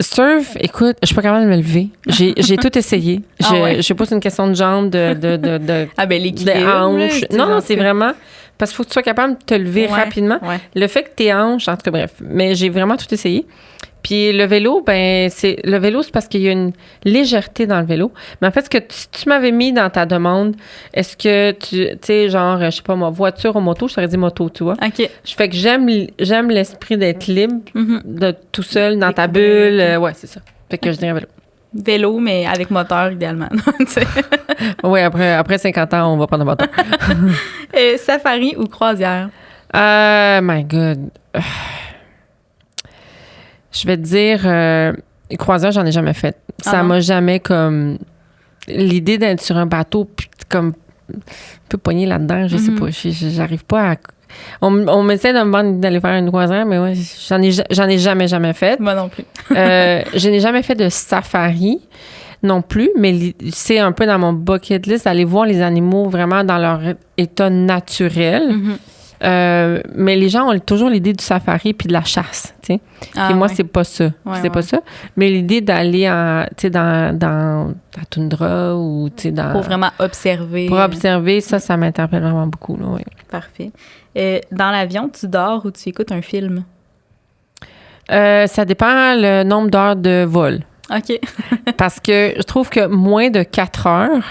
Speaker 2: Surf, écoute, je suis pas capable de me lever. J'ai tout essayé. Je sais pas si c'est une question de jambes,
Speaker 1: l'équilibre.
Speaker 2: De hanches. Non, c'est vraiment... Parce qu'il faut que tu sois capable de te lever rapidement.
Speaker 1: Ouais.
Speaker 2: Le fait que tes hanches, en tout cas, bref. Mais j'ai vraiment tout essayé. Puis le vélo, c'est parce qu'il y a une légèreté dans le vélo. Mais en fait, si tu m'avais mis dans ta demande, est-ce que tu sais, genre, je sais pas moi, voiture ou moto, je t'aurais dit moto, tu vois.
Speaker 1: OK.
Speaker 2: Fait que j'aime l'esprit d'être libre, de tout seul dans ta bulle. Ouais, c'est ça. Fait que je dirais vélo.
Speaker 1: Vélo, mais avec moteur, idéalement.
Speaker 2: Oui, après 50 ans, on va prendre un moteur.
Speaker 1: Safari ou croisière?
Speaker 2: My God. Je vais te dire, croisière, j'en ai jamais fait. Ça m'a jamais comme... L'idée d'être sur un bateau, puis comme peu poignée là-dedans. Je sais pas. J'arrive pas à... On m'essaie de me vendre d'aller faire une croisière, mais ouais, j'en ai jamais fait.
Speaker 1: Moi non plus.
Speaker 2: Je n'ai jamais fait de safari non plus, mais c'est un peu dans mon bucket list d'aller voir les animaux vraiment dans leur état naturel. Mais les gens ont toujours l'idée du safari puis de la chasse, tu sais. Puis moi, c'est pas ça. C'est pas ça. Mais l'idée d'aller dans la toundra ou, tu sais, dans...
Speaker 1: Pour vraiment observer.
Speaker 2: Pour observer, ça m'interpelle vraiment beaucoup, là, oui.
Speaker 1: Parfait. Dans l'avion, tu dors ou tu écoutes un film?
Speaker 2: Ça dépend le nombre d'heures de vol.
Speaker 1: OK.
Speaker 2: Parce que je trouve que moins de 4 heures,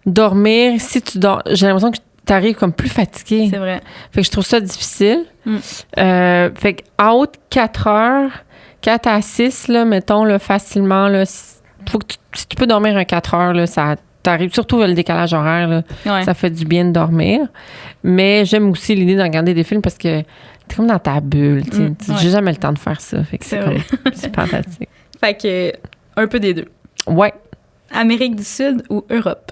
Speaker 2: dormir, si tu dors... J'ai l'impression que t'arrives comme plus fatigué.
Speaker 1: C'est vrai.
Speaker 2: Fait que je trouve ça difficile. Fait que en haut de 4 heures, 4 à 6, là, mettons, là, facilement, là, faut que si tu peux dormir un 4 heures, là, ça t'arrive, surtout le décalage horaire, là, ça fait du bien de dormir. Mais j'aime aussi l'idée de regarder des films parce que t'es comme dans ta bulle. J'ai jamais le temps de faire ça. Fait que c'est comme, c'est fantastique.
Speaker 1: Fait que un peu des deux.
Speaker 2: Ouais.
Speaker 1: Amérique du Sud ou Europe?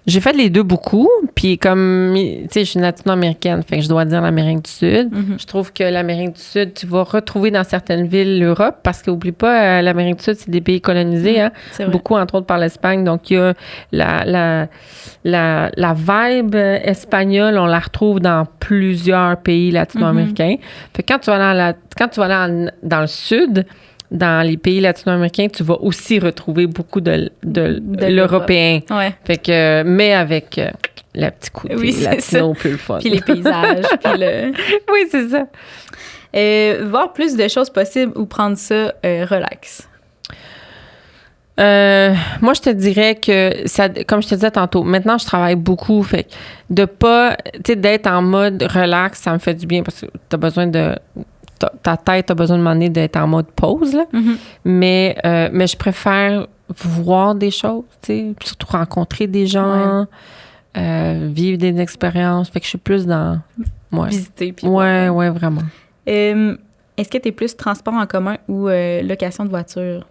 Speaker 2: J'ai fait les deux beaucoup, puis comme, tu sais, je suis latino-américaine, fait que je dois dire l'Amérique du Sud. Je trouve que l'Amérique du Sud, tu vas retrouver dans certaines villes l'Europe, parce qu'oublie pas, l'Amérique du Sud, c'est des pays colonisés, hein, beaucoup, entre autres, par l'Espagne. Donc, il y a la vibe espagnole, on la retrouve dans plusieurs pays latino-américains. Fait que quand tu vas dans le Sud, dans les pays latino-américains, tu vas aussi retrouver beaucoup de l'européen. Ouais. Fait que, mais avec la petite côté latino plus le fun.
Speaker 1: Puis les paysages, puis le...
Speaker 2: Oui, c'est ça.
Speaker 1: Voir plus de choses possibles ou prendre ça relax?
Speaker 2: Moi, je te dirais que, ça, comme je te disais tantôt, maintenant, je travaille beaucoup. Fait que de pas, tu sais, d'être en mode relax, ça me fait du bien parce que t'as besoin de... Ta tête a besoin de demander d'être en mode pause, là. Mais je préfère voir des choses, tu sais, surtout rencontrer des gens, vivre des expériences. Fait que je suis plus dans...
Speaker 1: Visiter. Puis
Speaker 2: ouais, vraiment.
Speaker 1: Est-ce que tu es plus transport en commun ou location de voiture?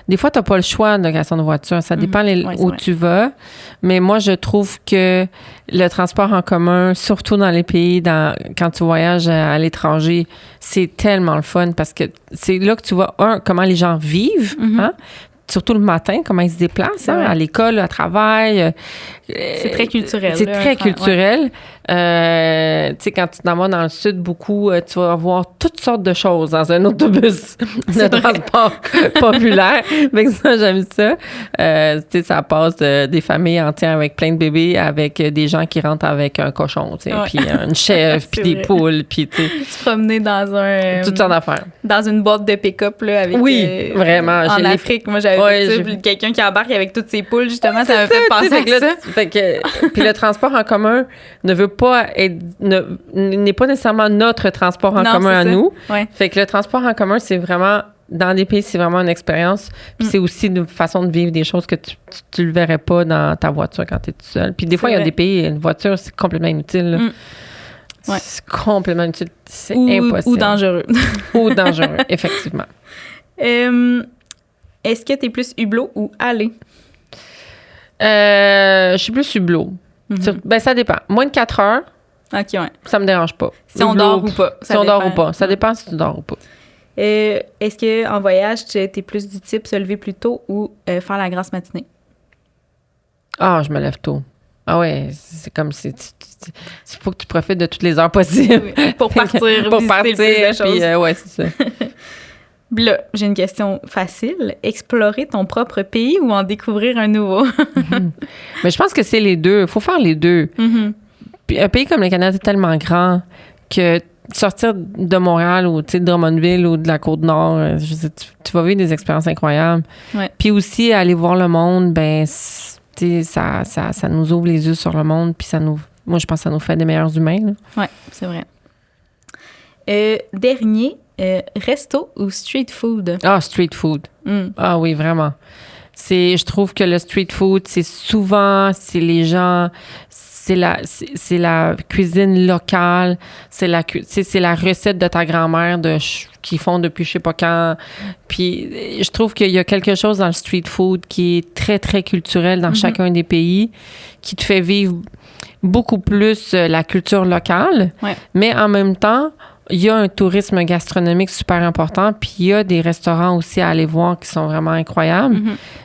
Speaker 2: Des fois, tu n'as pas le choix de location de voiture. Ça dépend où tu vas. Mais moi, je trouve que le transport en commun, surtout dans les pays, quand tu voyages à l'étranger, c'est tellement le fun parce que c'est là que tu vois, comment les gens vivent, hein? Surtout le matin, comment ils se déplacent, hein, à l'école, à travail.
Speaker 1: C'est très culturel.
Speaker 2: C'est très culturel. Tu sais, quand tu t'en vas dans le sud, beaucoup, tu vas voir toutes sortes de choses dans un autobus de transport populaire. Fait que ça, j'aime ça. Tu sais, ça passe des familles entières avec plein de bébés, avec des gens qui rentrent avec un cochon, tu sais, puis une chèvre, puis des poules, puis tu sais.
Speaker 1: Se promener dans un...
Speaker 2: Toutes sortes d'affaires.
Speaker 1: Dans une boîte de pick-up, là, avec...
Speaker 2: Oui, vraiment.
Speaker 1: En Afrique, moi, j'avais vu ça, puis quelqu'un qui embarque avec toutes ses poules, justement, ça m'a fait penser à ça.
Speaker 2: Puis le transport en commun n'est pas nécessairement notre transport en commun à nous. Ouais. Fait que le transport en commun, c'est vraiment, dans des pays, c'est vraiment une expérience. Puis c'est aussi une façon de vivre des choses que tu le verrais pas dans ta voiture quand tu es tout seul. Puis des fois, il y a des pays, une voiture, c'est complètement inutile. C'est complètement inutile. C'est impossible.
Speaker 1: Ou dangereux.
Speaker 2: Ou dangereux, effectivement.
Speaker 1: Est-ce que tu es plus hublot ou allé?
Speaker 2: Je suis plus hublot. Ben, ça dépend. Moins de 4 heures, ça me dérange pas.
Speaker 1: Si on dort ou pas.
Speaker 2: Si on dort ou pas. Ça dépend si tu dors ou pas.
Speaker 1: Est-ce qu'en voyage, tu es plus du type se lever plus tôt ou faire la grasse matinée?
Speaker 2: Ah, je me lève tôt. Ah ouais, c'est comme si il faut que tu profites de toutes les heures possibles.
Speaker 1: Oui, pour partir,
Speaker 2: pour partir, puis ouais, c'est ça.
Speaker 1: Là, j'ai une question facile. Explorer ton propre pays ou en découvrir un nouveau?
Speaker 2: Mais je pense que c'est les deux. Il faut faire les deux. Puis un pays comme le Canada est tellement grand que sortir de Montréal ou de Drummondville ou de la Côte-Nord, tu vas vivre des expériences incroyables. Ouais. Puis aussi, aller voir le monde, ben ça nous ouvre les yeux sur le monde. Puis moi, je pense que ça nous fait des meilleurs humains.
Speaker 1: Oui, c'est vrai. Dernier, resto ou street food?
Speaker 2: Ah, street food. Ah oui, vraiment. Je trouve que le street food, c'est les gens, c'est la cuisine locale, c'est la recette de ta grand-mère qu'ils font depuis je sais pas quand. Puis je trouve qu'il y a quelque chose dans le street food qui est très, très culturel dans chacun des pays, qui te fait vivre beaucoup plus la culture locale, mais en même temps, il y a un tourisme gastronomique super important, puis il y a des restaurants aussi à aller voir qui sont vraiment incroyables.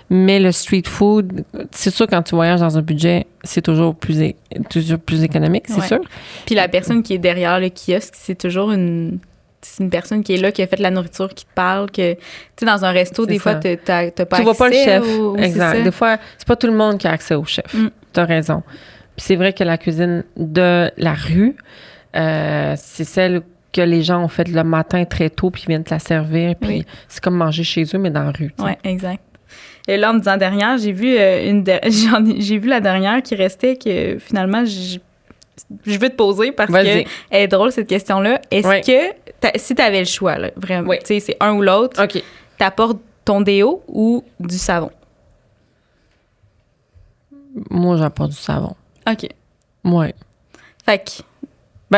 Speaker 2: Mais le street food, c'est sûr, quand tu voyages dans un budget, c'est toujours plus économique, c'est sûr.
Speaker 1: Puis la personne qui est derrière le kiosque, c'est toujours une personne qui est là, qui a fait la nourriture, qui te parle, que, tu sais, dans un resto, des fois, t'as pas accès. Tu vois
Speaker 2: pas le chef.
Speaker 1: Exact.
Speaker 2: Des fois, c'est pas tout le monde qui a accès au chef. T'as raison. Puis c'est vrai que la cuisine de la rue, c'est celle que les gens ont fait le matin très tôt, puis ils viennent te la servir, puis c'est comme manger chez eux, mais dans la rue.
Speaker 1: Oui, exact. Et là, en me disant dernière, j'ai vu j'ai vu la dernière qui restait, que finalement, je veux te poser parce que elle est drôle, cette question-là. Est-ce que, si tu avais le choix, là, vraiment, tu sais, c'est un ou l'autre, t'apportes ton déo ou du savon?
Speaker 2: Moi, j'apporte du savon.
Speaker 1: OK.
Speaker 2: Ouais.
Speaker 1: Fait que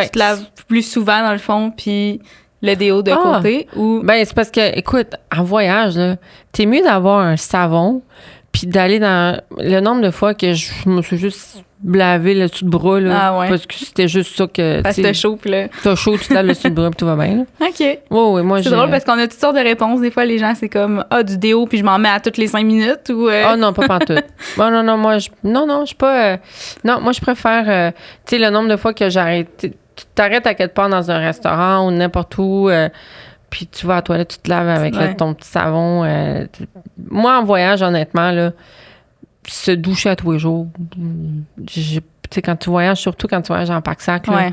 Speaker 1: tu te laves plus souvent, dans le fond, puis le déo de côté, ou...
Speaker 2: Ben, c'est parce que, écoute, en voyage, là, t'es mieux d'avoir un savon, puis d'aller dans... Le nombre de fois que je me suis juste lavé le dessus de bras, là, parce que c'était juste ça que...
Speaker 1: Parce que t'as chaud, puis là...
Speaker 2: T'as chaud, tu te laves le dessus de bras, puis tout va bien, là.
Speaker 1: OK.
Speaker 2: Oui, moi,
Speaker 1: c'est drôle, parce qu'on a toutes sortes de réponses. Des fois, les gens, c'est comme, du déo, puis je m'en mets à toutes les 5 minutes, ou...
Speaker 2: non, pas pantoute. Non, moi, je suis pas... non, moi, je préfère... tu sais, le nombre de fois que j'arrête... Tu t'arrêtes à quelque part dans un restaurant ou n'importe où, puis tu vas à la toilette, tu te laves avec ton petit savon. Moi, en voyage, honnêtement, là, se doucher à tous les jours, tu sais, quand tu voyages, surtout quand tu voyages en pack-sac, là,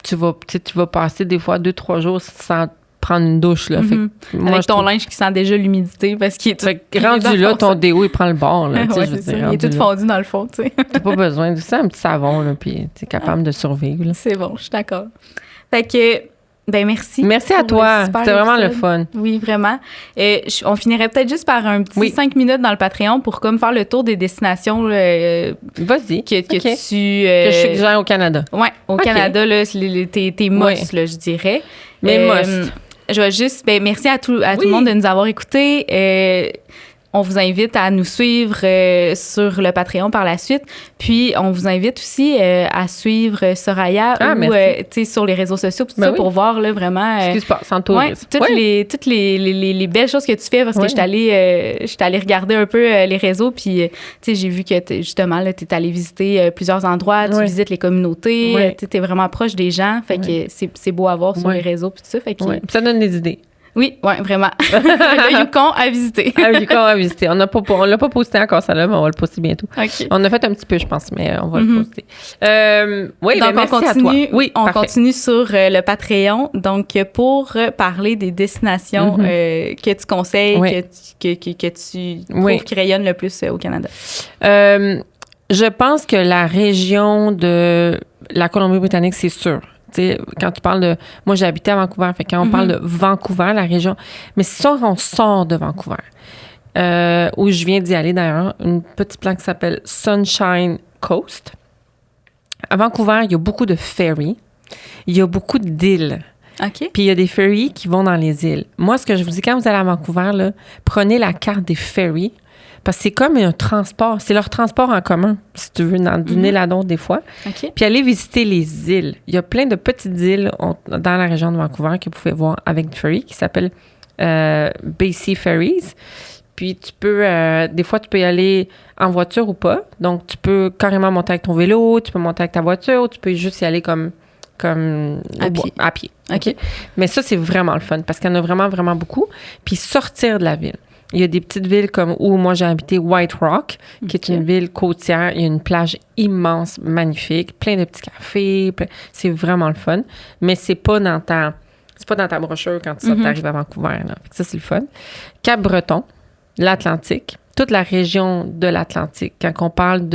Speaker 2: tu vas passer des fois 2-3 jours sans prendre une douche, là. Fait que moi,
Speaker 1: avec ton linge qui sent déjà l'humidité parce qu'il est tout...
Speaker 2: rendu là, ton déo, il prend le bord, là.
Speaker 1: Je veux dire, il est tout fondu dans le fond, tu sais.
Speaker 2: T'as pas besoin de ça, un petit savon, là, puis t'es capable de survivre, là.
Speaker 1: C'est bon, je suis d'accord. Fait que, ben merci.
Speaker 2: Merci à toi. C'était vraiment le fun.
Speaker 1: Oui, vraiment. On finirait peut-être juste par un petit 5 minutes dans le Patreon pour comme faire le tour des destinations.
Speaker 2: Vas-y.
Speaker 1: Que tu...
Speaker 2: que je suggère au Canada.
Speaker 1: Oui, au Canada, là, tes must, là, je dirais.
Speaker 2: Mes must.
Speaker 1: Je vais juste... Ben, merci à tout le monde de nous avoir écoutés. On vous invite à nous suivre sur le Patreon par la suite. Puis, on vous invite aussi à suivre Soraya ou sur les réseaux sociaux tout ça, pour voir là, vraiment...
Speaker 2: Excuse-moi, sans tourisme.
Speaker 1: Toutes les belles choses que tu fais parce que je suis allée regarder un peu les réseaux. Puis, j'ai vu que justement, tu es allée visiter plusieurs endroits. Tu visites les communautés. Tu es vraiment proche des gens. Fait que c'est beau à voir sur les réseaux. Puis tout ça. Fait que,
Speaker 2: ça donne des idées.
Speaker 1: Oui, vraiment. Le Yukon à visiter.
Speaker 2: Le Yukon à visiter. On l'a pas posté encore, ça là, mais on va le poster bientôt.
Speaker 1: Okay.
Speaker 2: On a fait un petit peu, je pense, mais on va le poster.
Speaker 1: Donc,
Speaker 2: merci
Speaker 1: on continue,
Speaker 2: à toi. Oui,
Speaker 1: on continue sur le Patreon. Donc, pour parler des destinations que tu conseilles, que tu trouves qui rayonnent le plus au Canada.
Speaker 2: Je pense que la région de la Colombie-Britannique, c'est sûr. T'sais, quand tu parles de... Moi, j'ai habité à Vancouver. Fait quand on parle de Vancouver, la région... Mais si on sort de Vancouver, où je viens d'y aller d'ailleurs, une petite place qui s'appelle Sunshine Coast. À Vancouver, il y a beaucoup de ferries. Il y a beaucoup d'îles.
Speaker 1: OK.
Speaker 2: Puis il y a des ferries qui vont dans les îles. Moi, ce que je vous dis, quand vous allez à Vancouver, là, prenez la carte des ferries. Parce que c'est comme un transport. C'est leur transport en commun, si tu veux, d'une île à l'autre des fois.
Speaker 1: Okay.
Speaker 2: Puis aller visiter les îles. Il y a plein de petites îles dans la région de Vancouver que vous pouvez voir avec des ferries qui s'appellent BC Ferries. Puis tu peux, des fois, tu peux y aller en voiture ou pas. Donc, tu peux carrément monter avec ton vélo, tu peux monter avec ta voiture, tu peux juste y aller comme à pied.
Speaker 1: OK.
Speaker 2: Mais ça, c'est vraiment le fun parce qu'il y en a vraiment, vraiment beaucoup. Puis sortir de la ville. Il y a des petites villes comme où moi j'ai habité White Rock, qui est une ville côtière. Il y a une plage immense, magnifique, plein de petits cafés. C'est vraiment le fun. Mais c'est pas dans ta brochure quand tu arrives à Vancouver. Là. Ça, c'est le fun. Cap-Breton, l'Atlantique. toute la région de l'Atlantique. Quand on parle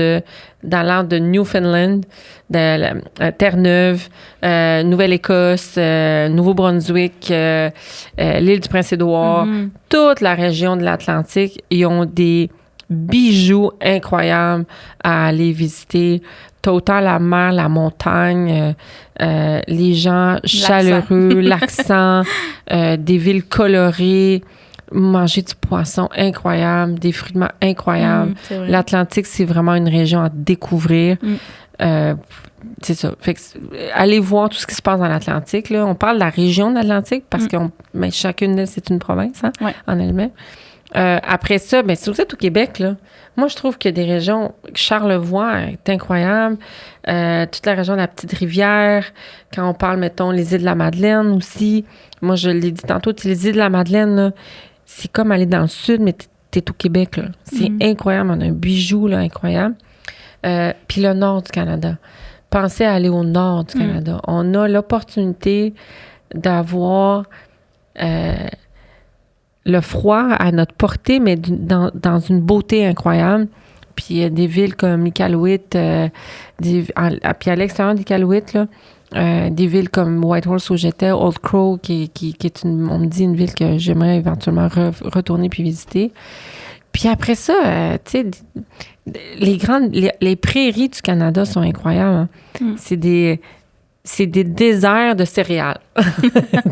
Speaker 2: d'allant de Newfoundland, de Terre-Neuve, Nouvelle-Écosse, Nouveau-Brunswick, l'île du Prince-Édouard, toute la région de l'Atlantique, ils ont des bijoux incroyables à aller visiter. T'as autant la mer, la montagne, les gens chaleureux, l'accent, des villes colorées, manger du poisson incroyable, des fruits de mer incroyables. L'Atlantique, c'est vraiment une région à découvrir. C'est ça. Fait que, allez voir tout ce qui se passe dans l'Atlantique. Là. On parle de la région de l'Atlantique parce que chacune d'elles, c'est une province en elle-même. Après ça, ben, si vous êtes au Québec, là, moi, je trouve qu'il y a des régions... Charlevoix est incroyable. Toute la région de la Petite-Rivière. Quand on parle, mettons, les îles de la Madeleine aussi. Moi, je l'ai dit tantôt, les îles de la Madeleine, là, c'est comme aller dans le sud, mais t'es au Québec. Là. C'est incroyable. On a un bijou là, incroyable. Puis le nord du Canada. Pensez à aller au nord du Canada. On a l'opportunité d'avoir... le froid à notre portée, mais dans une beauté incroyable. Puis il y a des villes comme Iqaluit, puis à l'extérieur d'Iqaluit, là, des villes comme Whitehorse où j'étais, Old Crow, qui est on me dit une ville que j'aimerais éventuellement retourner puis visiter. Puis après ça, tu sais, les prairies du Canada sont incroyables. Hein. C'est des déserts de céréales.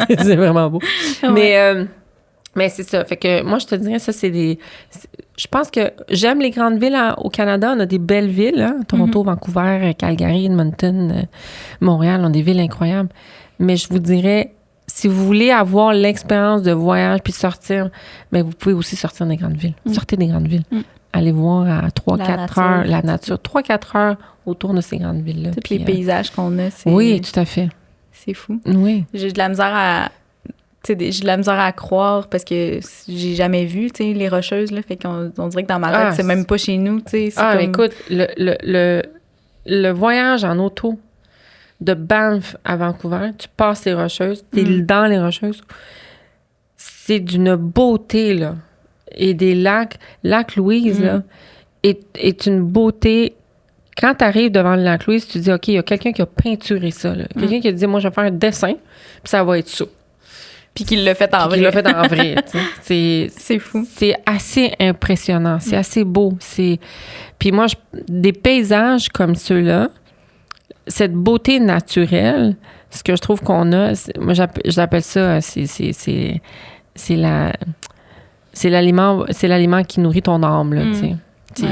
Speaker 2: C'est vraiment beau. Ouais. Mais c'est ça. Fait que moi, je te dirais, ça, je pense que j'aime les grandes villes au Canada. On a des belles villes, hein? Toronto, Vancouver, Calgary, Edmonton, Montréal ont des villes incroyables. Mais je vous dirais, si vous voulez avoir l'expérience de voyage puis sortir, bien, vous pouvez aussi sortir des grandes villes. Sortez des grandes villes. Allez voir à 3-4 heures la nature. 3-4 heures autour de ces grandes villes-là.
Speaker 1: Tous les paysages qu'on a, c'est...
Speaker 2: Oui, tout à fait.
Speaker 1: C'est fou.
Speaker 2: Oui.
Speaker 1: J'ai de la misère à croire parce que j'ai jamais vu, tu sais, les Rocheuses, là. Fait qu'on dirait que dans ma tête, c'est même pas chez nous, tu sais.
Speaker 2: Comme... écoute, le voyage en auto de Banff à Vancouver, tu passes les Rocheuses, t'es dans les Rocheuses, c'est d'une beauté, là. Et des lacs. Lac Louise, là, est une beauté. Quand tu arrives devant le lac Louise, tu dis, OK, il y a quelqu'un qui a peinturé ça, là. Quelqu'un qui a dit, moi, je vais faire un dessin, puis ça va être ça.
Speaker 1: Puis qu'il l'a fait en vrai.
Speaker 2: Qu'il l'a fait en vrai, tu sais.
Speaker 1: C'est fou.
Speaker 2: C'est assez impressionnant. C'est assez beau. Puis moi, des paysages comme ceux-là, cette beauté naturelle, ce que je trouve qu'on a, moi, j'appelle ça, c'est l'aliment qui nourrit ton âme, là, tu sais.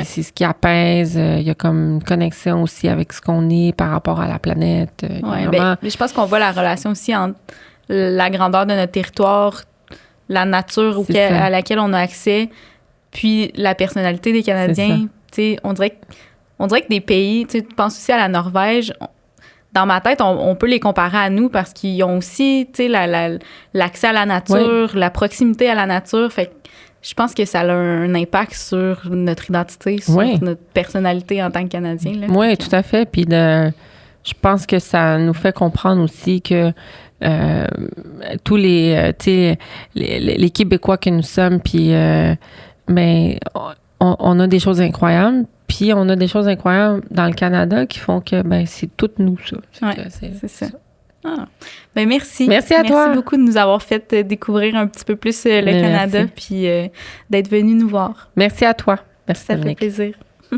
Speaker 2: C'est ce qui apaise. Il y a comme une connexion aussi avec ce qu'on est par rapport à la planète.
Speaker 1: Mais je pense qu'on voit la relation aussi entre la grandeur de notre territoire, la nature à laquelle on a accès, puis la personnalité des Canadiens. On dirait que des pays, tu penses aussi à la Norvège, dans ma tête, on peut les comparer à nous parce qu'ils ont aussi l'accès à la nature, la proximité à la nature. Fait que je pense que ça a un impact sur notre identité, sur notre personnalité en tant que Canadien.
Speaker 2: Oui, tout à fait. Puis je pense que ça nous fait comprendre aussi que tous les Québécois que nous sommes, puis on a des choses incroyables, puis on a des choses incroyables dans le Canada qui font que c'est toutes nous, ça.
Speaker 1: C'est ça. Ah. Merci.
Speaker 2: Merci à toi.
Speaker 1: Merci beaucoup de nous avoir fait découvrir un petit peu plus le Canada, puis d'être venu nous voir.
Speaker 2: Merci à toi. Merci,
Speaker 1: ça fait plaisir.